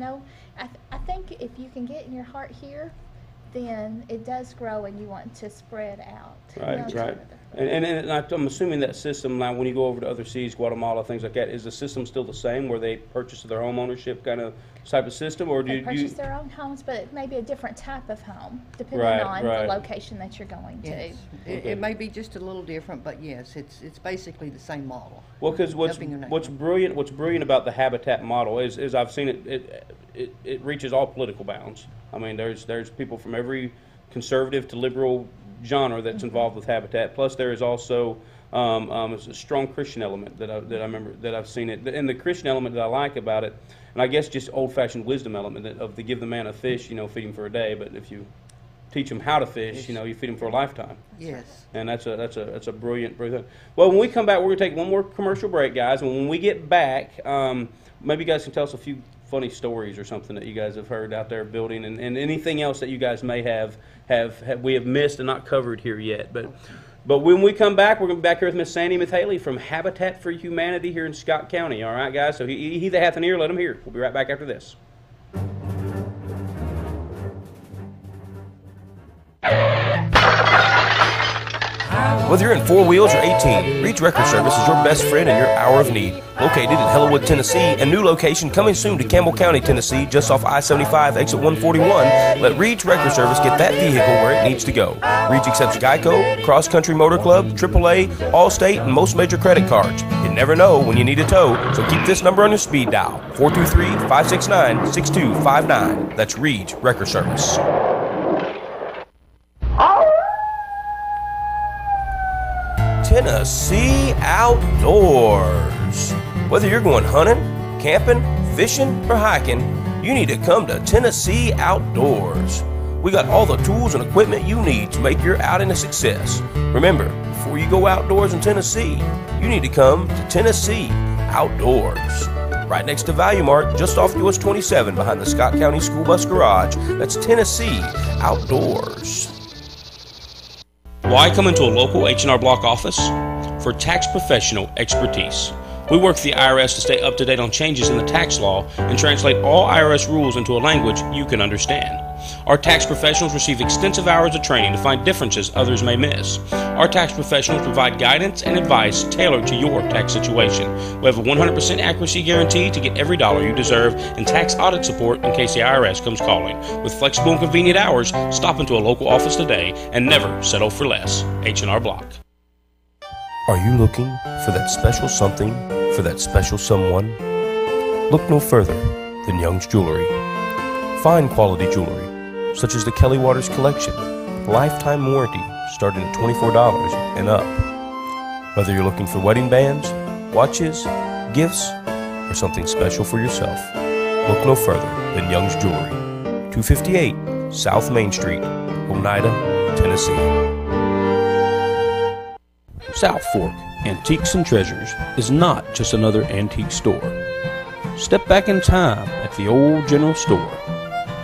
I think if you can get in your heart here, then it does grow and you want to spread out. Right. And I'm assuming that system now, when you go over to other cities, Guatemala, things like that, is the system still the same where they purchase their home ownership kind of type of system, or they purchase their own homes, but it may be a different type of home depending on the location that you're going to. It may be just a little different, but yes, it's basically the same model. Well, because what's brilliant about the Habitat model is I've seen it reaches all political bounds. I mean, there's people from every conservative to liberal genre that's involved with Habitat. Plus, there is also a strong Christian element that I remember that I've seen it, and the Christian element that I like about it, and I guess just old-fashioned wisdom element of the give the man a fish, feed him for a day, but if you teach him how to fish, you feed him for a lifetime. Yes. And that's a brilliant thing. Well, when we come back, we're gonna take one more commercial break, guys, and when we get back, maybe you guys can tell us a few funny stories or something that you guys have heard out there building, and anything else that you guys may have we have missed and not covered here yet. But when we come back, we're going to be back here with Miss Sandi and Miss Hailey from Habitat for Humanity here in Scott County. All right, guys? So he that hath an ear, let him hear. We'll be right back after this. Whether you're in 4 wheels or 18, Reach Record Service is your best friend in your hour of need. Located in Hellewood, Tennessee, and new location coming soon to Campbell County, Tennessee, just off I-75, exit 141, let Reach Record Service get that vehicle where it needs to go. Reach accepts Geico, Cross Country Motor Club, AAA, Allstate, and most major credit cards. You never know when you need a tow, so keep this number on your speed dial, 423-569-6259. That's Reach Record Service. Tennessee Outdoors. Whether you're going hunting, camping, fishing, or hiking, you need to come to Tennessee Outdoors. We got all the tools and equipment you need to make your outing a success. Remember, before you go outdoors in Tennessee, you need to come to Tennessee Outdoors. Right next to Value Mart, just off US 27 behind the Scott County School Bus Garage. That's Tennessee Outdoors. Why come into a local H&R Block office? For tax professional expertise. We work with the IRS to stay up to date on changes in the tax law and translate all IRS rules into a language you can understand. Our tax professionals receive extensive hours of training to find differences others may miss. Our tax professionals provide guidance and advice tailored to your tax situation. We have a 100% accuracy guarantee to get every dollar you deserve and tax audit support in case the IRS comes calling. With flexible and convenient hours, stop into a local office today and never settle for less. H&R Block. Are you looking for that special something for that special someone? Look no further than Young's Jewelry. Fine quality jewelry, such as the Kelly Waters Collection, lifetime warranty starting at $24 and up. Whether you're looking for wedding bands, watches, gifts, or something special for yourself, look no further than Young's Jewelry, 258 South Main Street, Oneida, Tennessee. South Fork Antiques and Treasures is not just another antique store. Step back in time at the old general store.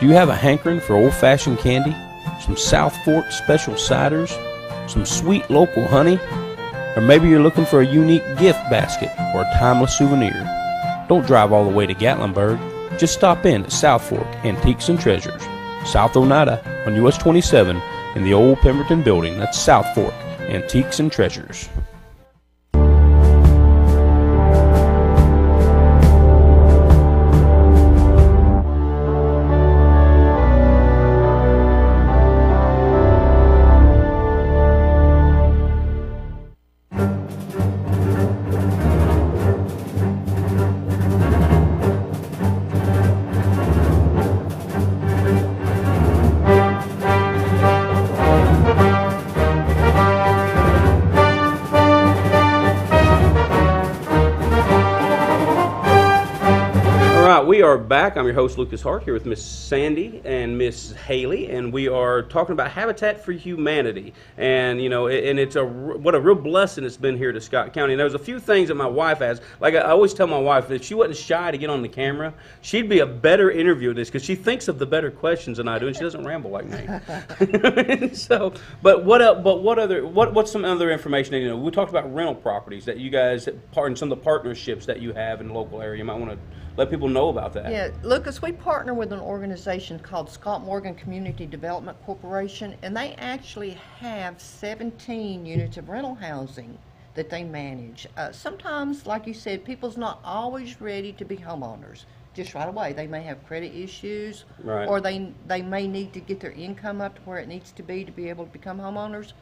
Do you have a hankering for old-fashioned candy, some South Fork special ciders, some sweet local honey, or maybe you're looking for a unique gift basket or a timeless souvenir? Don't drive all the way to Gatlinburg. Just stop in at South Fork Antiques and Treasures, South Oneida on US 27 in the old Pemberton building. That's South Fork Antiques and Treasures. we are back. I'm your host, Lucas Hart, here with Miss Sandy and Miss Hailey, and we are talking about Habitat for Humanity. And, you know, and it's what a real blessing it's been here to Scott County. And there's a few things that my wife has. Like, I always tell my wife that if she wasn't shy to get on the camera, she'd be a better interviewer of this, because she thinks of the better questions than I do, and she doesn't ramble like me. So, but what's some other information that, you know, we talked about rental properties that you guys, and some of the partnerships that you have in the local area. You might want to let people know about that. Yeah, Lucas, we partner with an organization called Scott Morgan Community Development Corporation, and they actually have 17 units of rental housing that they manage. Sometimes, like you said, people's not always ready to be homeowners just right away. They may have credit issues, right, or they may need to get their income up to where it needs to be able to become homeowners.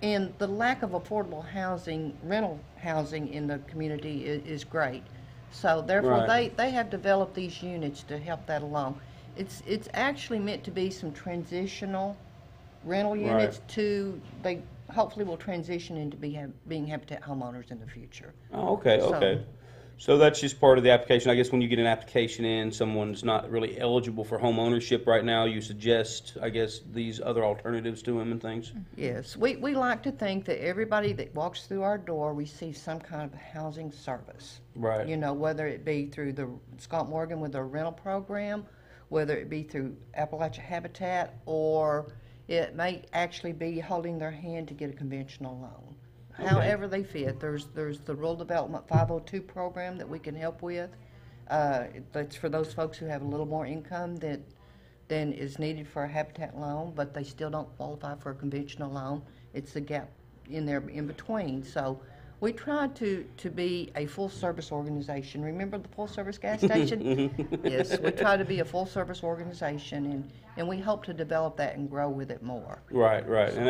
And the lack of affordable housing, rental housing in the community is great. So therefore, right, they have developed these units to help that along. It's actually meant to be some transitional rental units to, they hopefully will transition into being Habitat homeowners in the future. Oh, okay, okay. So that's just part of the application. I guess when you get an application in, someone's not really eligible for home ownership right now, you suggest, I guess, these other alternatives to them and things? Yes. We like to think that everybody that walks through our door receives some kind of housing service. Right. You know, whether it be through the Scott Morgan with their rental program, whether it be through Appalachia Habitat, or it may actually be holding their hand to get a conventional loan. Okay. However they fit. There's the Rural Development 502 program that we can help with. That's for those folks who have a little more income than is needed for a Habitat loan, but they still don't qualify for a conventional loan. It's the gap in there in between. So we try to be a full-service organization. Remember the full-service gas station? Yes, we try to be a full-service organization, and we hope to develop that and grow with it more. Right, right, and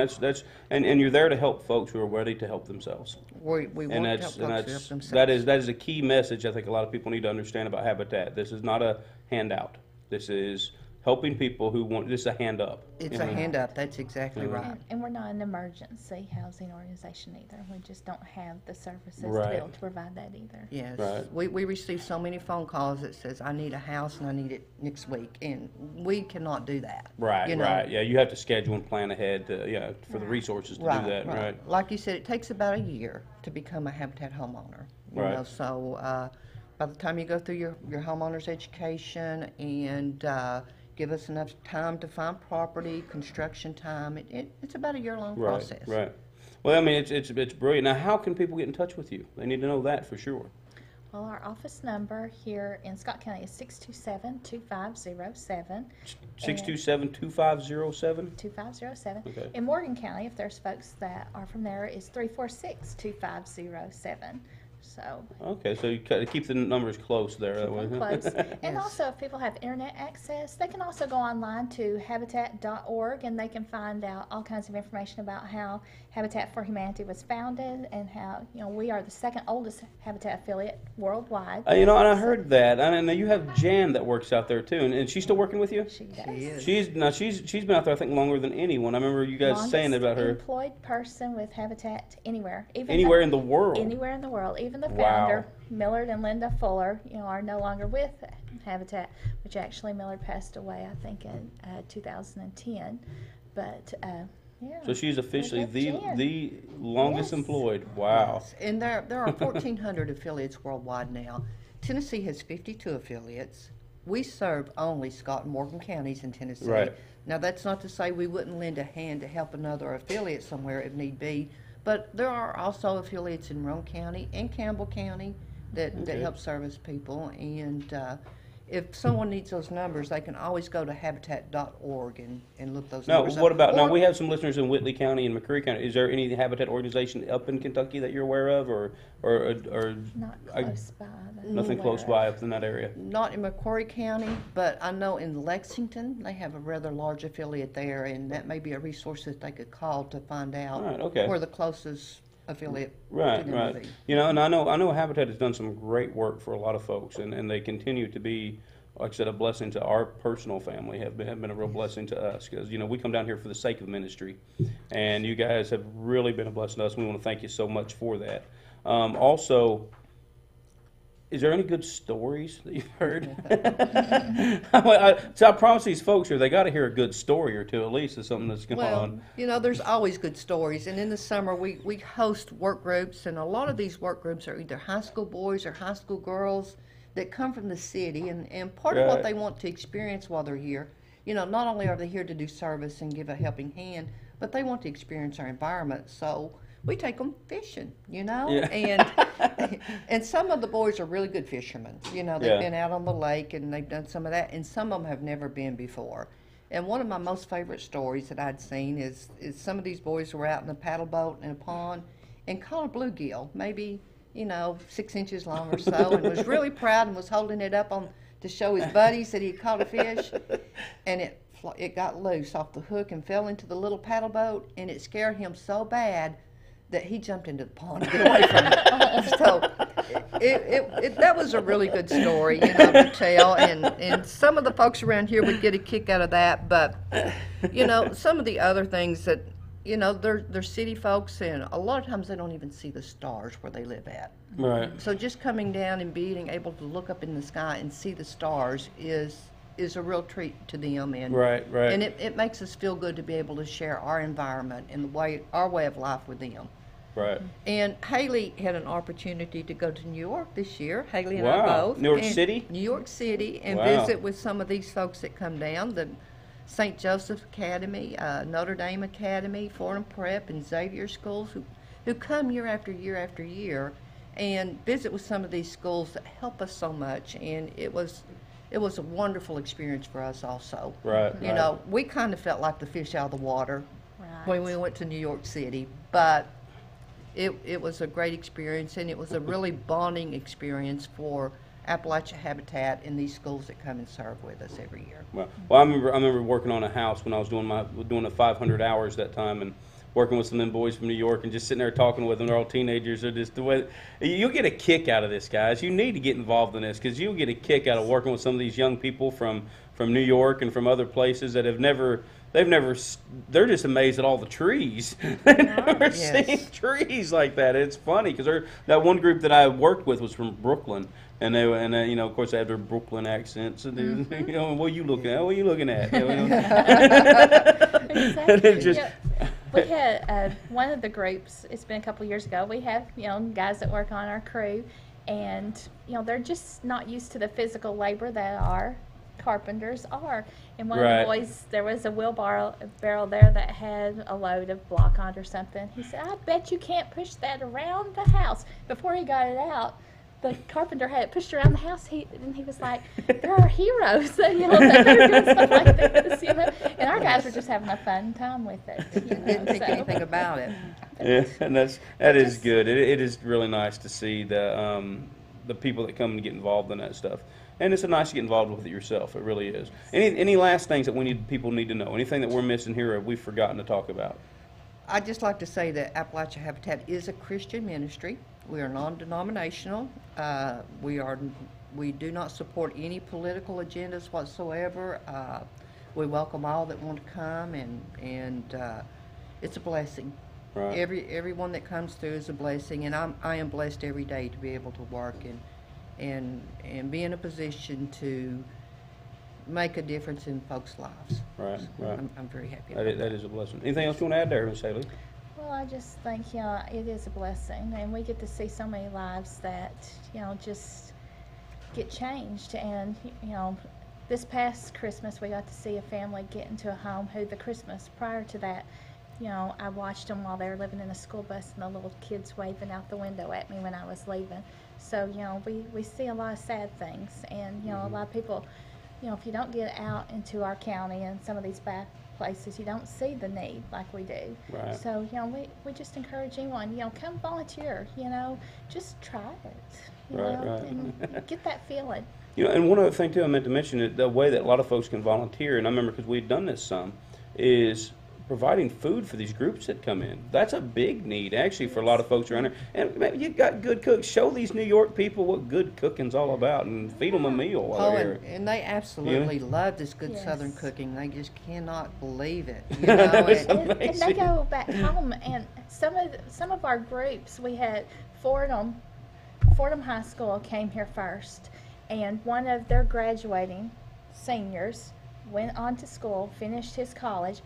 and you're there to help folks who are ready to help themselves. We want to help folks to help themselves. That is a key message I think a lot of people need to understand about Habitat. This is not a handout. This is helping people who want, this is a hand up. It's a hand up, that's exactly right. And we're not an emergency housing organization either. We just don't have the services to be able to provide that either. Yes, we receive so many phone calls that says, I need a house and I need it next week, and we cannot do that. Right, you know? Right, yeah, you have to schedule and plan ahead to, for the resources to do that, right. Like you said, it takes about a year to become a Habitat homeowner. You know, so by the time you go through your homeowner's education and give us enough time to find property, construction time. It's about a year-long process. Right. Well, I mean, it's brilliant. Now, how can people get in touch with you? They need to know that for sure. Well, our office number here in Scott County is 627-2507. 627-2507? 2507. Okay. In Morgan County, if there's folks that are from there, it's 346-2507. So. Okay, so you keep the numbers close there. That way. Close. And also, if people have internet access, they can also go online to habitat.org, and they can find out all kinds of information about how Habitat for Humanity was founded, and how, you know, we are the second oldest Habitat affiliate worldwide. You know, and I heard that. And you have Jan that works out there too, and she's still working with you. She does. She is. She's been out there I think longer than anyone. I remember you guys saying about her. Employed person with Habitat anywhere, anywhere in the world. Anywhere in the world, even the founder, Millard and Linda Fuller, you know, are no longer with Habitat, which actually Millard passed away, I think, in 2010. But yeah. So she's officially the longest employed. Wow. Yes. And there are 1,400 affiliates worldwide now. Tennessee has 52 affiliates. We serve only Scott and Morgan counties in Tennessee. Right. Now that's not to say we wouldn't lend a hand to help another affiliate somewhere if need be. But there are also affiliates in Roane County and Campbell County that help service people. And if someone needs those numbers, they can always go to habitat.org and look those numbers up. Now, what about, now we have some listeners in Whitley County and McCreary County. Is there any Habitat organization up in Kentucky that you're aware of, or not close by? Nothing close by up in that area? Not in McCreary County, but I know in Lexington they have a rather large affiliate there, and that may be a resource that they could call to find out where the closest affiliate to them would be. You know, and I know Habitat has done some great work for a lot of folks, and they continue to be, like I said, a blessing to our personal family, have been a real blessing to us, because, you know, we come down here for the sake of ministry, and you guys have really been a blessing to us. We want to thank you so much for that. Also, is there any good stories that you've heard? So I promise these folks here, they got to hear a good story or two at least of something that's going on. You know, there's always good stories. And in the summer, we host work groups, and a lot of these work groups are either high school boys or high school girls that come from the city. And part of what they want to experience while they're here, you know, not only are they here to do service and give a helping hand, but they want to experience our environment. So we take them fishing, you know, and some of the boys are really good fishermen. You know, they've been out on the lake and they've done some of that, and some of them have never been before. And one of my most favorite stories that I'd seen is some of these boys were out in a paddle boat in a pond and caught a bluegill, maybe, you know, 6 inches long or so, and was really proud and was holding it up to show his buddies that he had caught a fish, and it got loose off the hook and fell into the little paddle boat, and it scared him so bad that he jumped into the pond to get away from it. So that was a really good story, you know, to tell, and some of the folks around here would get a kick out of that. But, you know, some of the other things that, you know, they're city folks, and a lot of times they don't even see the stars where they live at. Right. So just coming down and being able to look up in the sky and see the stars is a real treat to them, and and it makes us feel good to be able to share our environment and our way of life with them. Right. And Hailey had an opportunity to go to New York this year. Hailey and I both. New York City? New York City, and visit with some of these folks that come down, the St. Joseph Academy, Notre Dame Academy, Fordham Prep, and Xavier schools who come year after year after year and visit with some of these schools that help us so much. And it was a wonderful experience for us also. Right. You know, we kind of felt like the fish out of the water when we went to New York City, but it was a great experience, and it was a really bonding experience for Appalachia Habitat and these schools that come and serve with us every year. Well, I remember working on a house when I was doing the 500 hours that time, and working with some of them boys from New York and just sitting there talking with them. They're all teenagers. They're just the way you'll get a kick out of this, guys. You need to get involved in this because you'll get a kick out of working with some of these young people from New York and from other places that they're just amazed at all the trees. They've never seen trees like that. It's funny because that one group that I worked with was from Brooklyn, and they you know, of course they have their Brooklyn accents, and you know, what are you looking at? What are you looking at? You know? Exactly. We had one of the groups, it's been a couple years ago, we have, you know, guys that work on our crew, and, you know, they're just not used to the physical labor that our carpenters are. And one of the boys, there was a wheelbarrow there that had a load of block on it or something. He said, I bet you can't push that around the house. Before he got it out, the carpenter had it pushed around the house, and he was like, there are heroes, you know, that are doing stuff like this, you know. And our guys were just having a fun time with it. You know, didn't think anything about it. Yeah, and that is good. It is really nice to see the people that come and get involved in that stuff. And it's nice to get involved with it yourself. It really is. Any last things that people need to know? Anything that we're missing here or we've forgotten to talk about? I'd just like to say that Appalachia Habitat is a Christian ministry. We are non-denominational. We do not support any political agendas whatsoever. We welcome all that want to come, and it's a blessing. Right. Everyone that comes through is a blessing, and I am blessed every day to be able to work and be in a position to make a difference in folks' lives. Right, right. I'm very happy. That is a blessing. Anything else you want to add there, Miss Hailey? Well, I just think, you know, it is a blessing, and we get to see so many lives that, you know, just get changed. And, you know, this past Christmas, we got to see a family get into a home who the Christmas prior to that, you know, I watched them while they were living in a school bus, and the little kids waving out the window at me when I was leaving. So, you know, we see a lot of sad things, and, you know, a lot of people, you know, if you don't get out into our county and some of these back places, you don't see the need like we do. Right. So, you know, we just encourage anyone, you know, come volunteer, you know, just try it, you know, and get that feeling. You know, and one other thing too I meant to mention, the way that a lot of folks can volunteer, and I remember because we'd done this some, is providing food for these groups that come in. That's a big need, actually, for a lot of folks around here. And maybe you got good cooks. Show these New York people what good cooking's all about, and feed them a meal while they're here. And they absolutely love this good Southern cooking. They just cannot believe it. You know? and they go back home, and some of our groups, we had 4 of them Fordham High School came here first, and one of their graduating seniors went on to school, finished his college,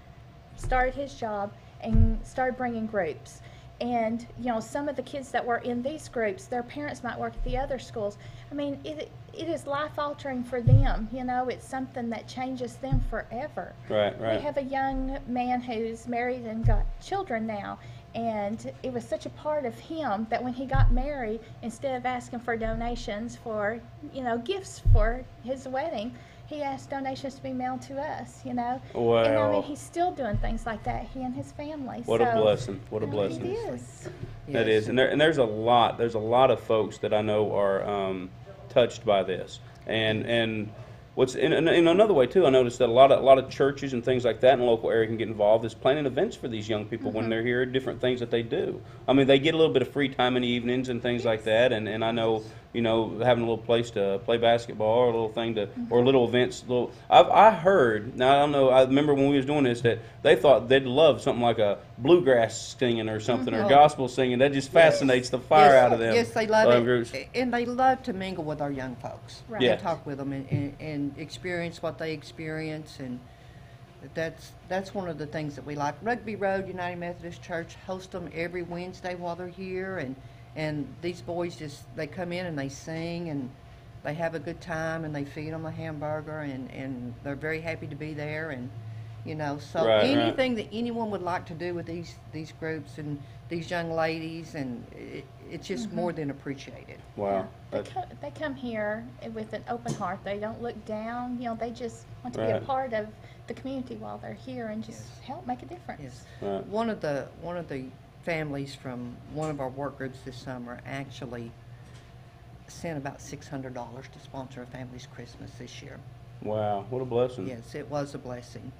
started his job, and started bringing groups. And, you know, some of the kids that were in these groups, their parents might work at the other schools. I mean, it is life-altering for them. You know, it's something that changes them forever. Right, right. We have a young man who's married and got children now, and it was such a part of him that when he got married, instead of asking for donations for, you know, gifts for his wedding, he asked donations to be mailed to us, you know. Wow. And I mean, he's still doing things like that, he and his family. What a blessing. What a blessing. It is. That is. And there's a lot of folks that I know are touched by this. And what's in another way too, I noticed that a lot of churches and things like that in the local area can get involved is planning events for these young people when they're here, different things that they do. I mean, they get a little bit of free time in the evenings and things like that, and I know, you know, having a little place to play basketball or a little thing to, or little events. I heard, now I don't know, I remember when we was doing this that they thought they'd love something like a bluegrass singing or something, or gospel singing. That just fascinates the fire out of them. Yes, they love it, groups. and they love to mingle with our young folks. Right. Yeah. And talk with them and experience what they experience, and that's one of the things that we like. Rugby Road United Methodist Church hosts them every Wednesday while they're here, and these boys they come in and they sing and they have a good time and they feed them a hamburger and they're very happy to be there, and you know, so anything that anyone would like to do with these groups and these young ladies, and it's just more than appreciated. Wow. They come here with an open heart. They don't look down. You know, they just want to be a part of the community while they're here and just help make a difference. Yes. Right. One of the families from one of our work groups this summer actually sent about $600 to sponsor a family's Christmas this year. Wow, what a blessing. Yes, it was a blessing.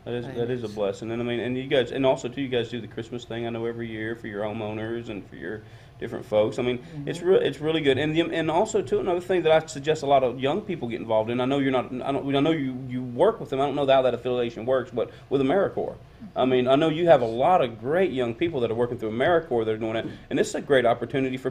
That is a blessing, and I mean, and you guys, and also too, you guys do the Christmas thing. I know every year for your homeowners and for your different folks. I mean, it's really good, and also too, another thing that I suggest a lot of young people get involved in. I know you're not. I know you work with them. I don't know how that affiliation works, but with AmeriCorps. I mean, I know you have a lot of great young people that are working through AmeriCorps that are doing it, and this is a great opportunity for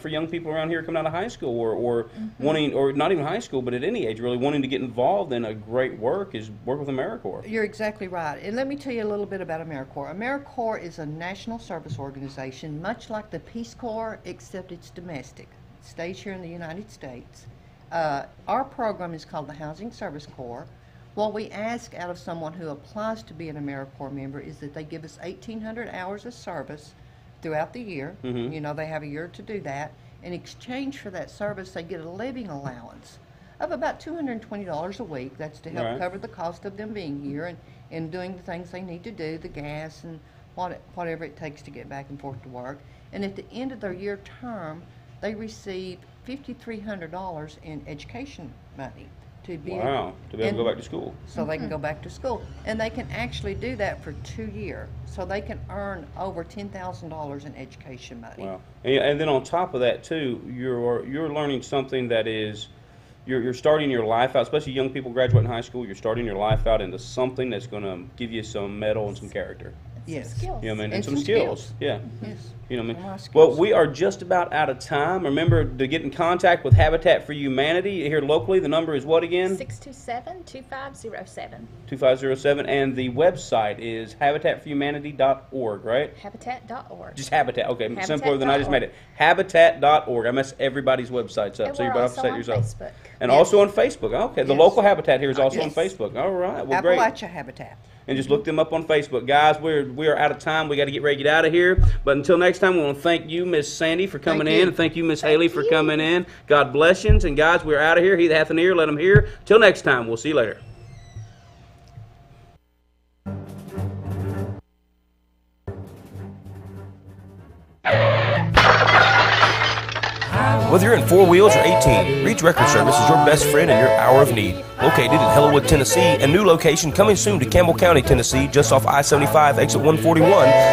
young people around here coming out of high school or wanting, or not even high school, but at any age really wanting to get involved in a great work with AmeriCorps. You're exactly right, and let me tell you a little bit about AmeriCorps. AmeriCorps is a national service organization, much like the Peace Corps, except it's domestic. It stays here in the United States. Our program is called the Housing Service Corps. What we ask out of someone who applies to be an AmeriCorps member is that they give us 1,800 hours of service throughout the year. You know, they have a year to do that. In exchange for that service, they get a living allowance of about $220 a week. That's to help cover the cost of them being here and doing the things they need to do, the gas and whatever it takes to get back and forth to work. And at the end of their year term, they receive $5,300 in education money. To be able to go back to school. So they can go back to school. And they can actually do that for 2 years. So they can earn over $10,000 in education money. Wow. And then on top of that too, you're learning something that is, you're starting your life out, especially young people graduating high school, you're starting your life out into something that's going to give you some mettle and some character. Yes. Skills. You know what I mean? And some skills. skills. Yeah. Yes. You know what I mean? Well, we are just about out of time. Remember to get in contact with Habitat for Humanity here locally. The number is what again? 627-2507. 2507. And the website is habitatforhumanity.org, right? Habitat.org. Just Habitat. Okay, simpler than I just made it. Habitat.org. I mess everybody's websites up. And so we're you're about to also set on yourself. Facebook. And also on Facebook. Okay, the local Habitat here is also on Facebook. All right. Well, great. Appalachia Habitat. And just look them up on Facebook. Guys, we are out of time. We got to get ready to get out of here. But until next time, we want to thank you, Miss Sandy, for coming in. And thank you, Miss Hailey, for coming in. God bless you. And guys, we're out of here. He that hath an ear, let him hear. Till next time, we'll see you later. Whether you're in 4 wheels or 18, Reach Record Service is your best friend in your hour of need. Located in Hellerwood, Tennessee, and new location coming soon to Campbell County, Tennessee, just off I-75, exit 141,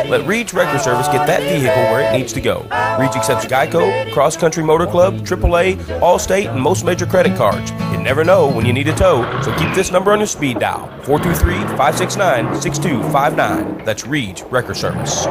let Reach Record Service get that vehicle where it needs to go. Reach accepts Geico, Cross Country Motor Club, AAA, Allstate, and most major credit cards. You never know when you need a tow, so keep this number on your speed dial, 423-569-6259. That's Reach Record Service.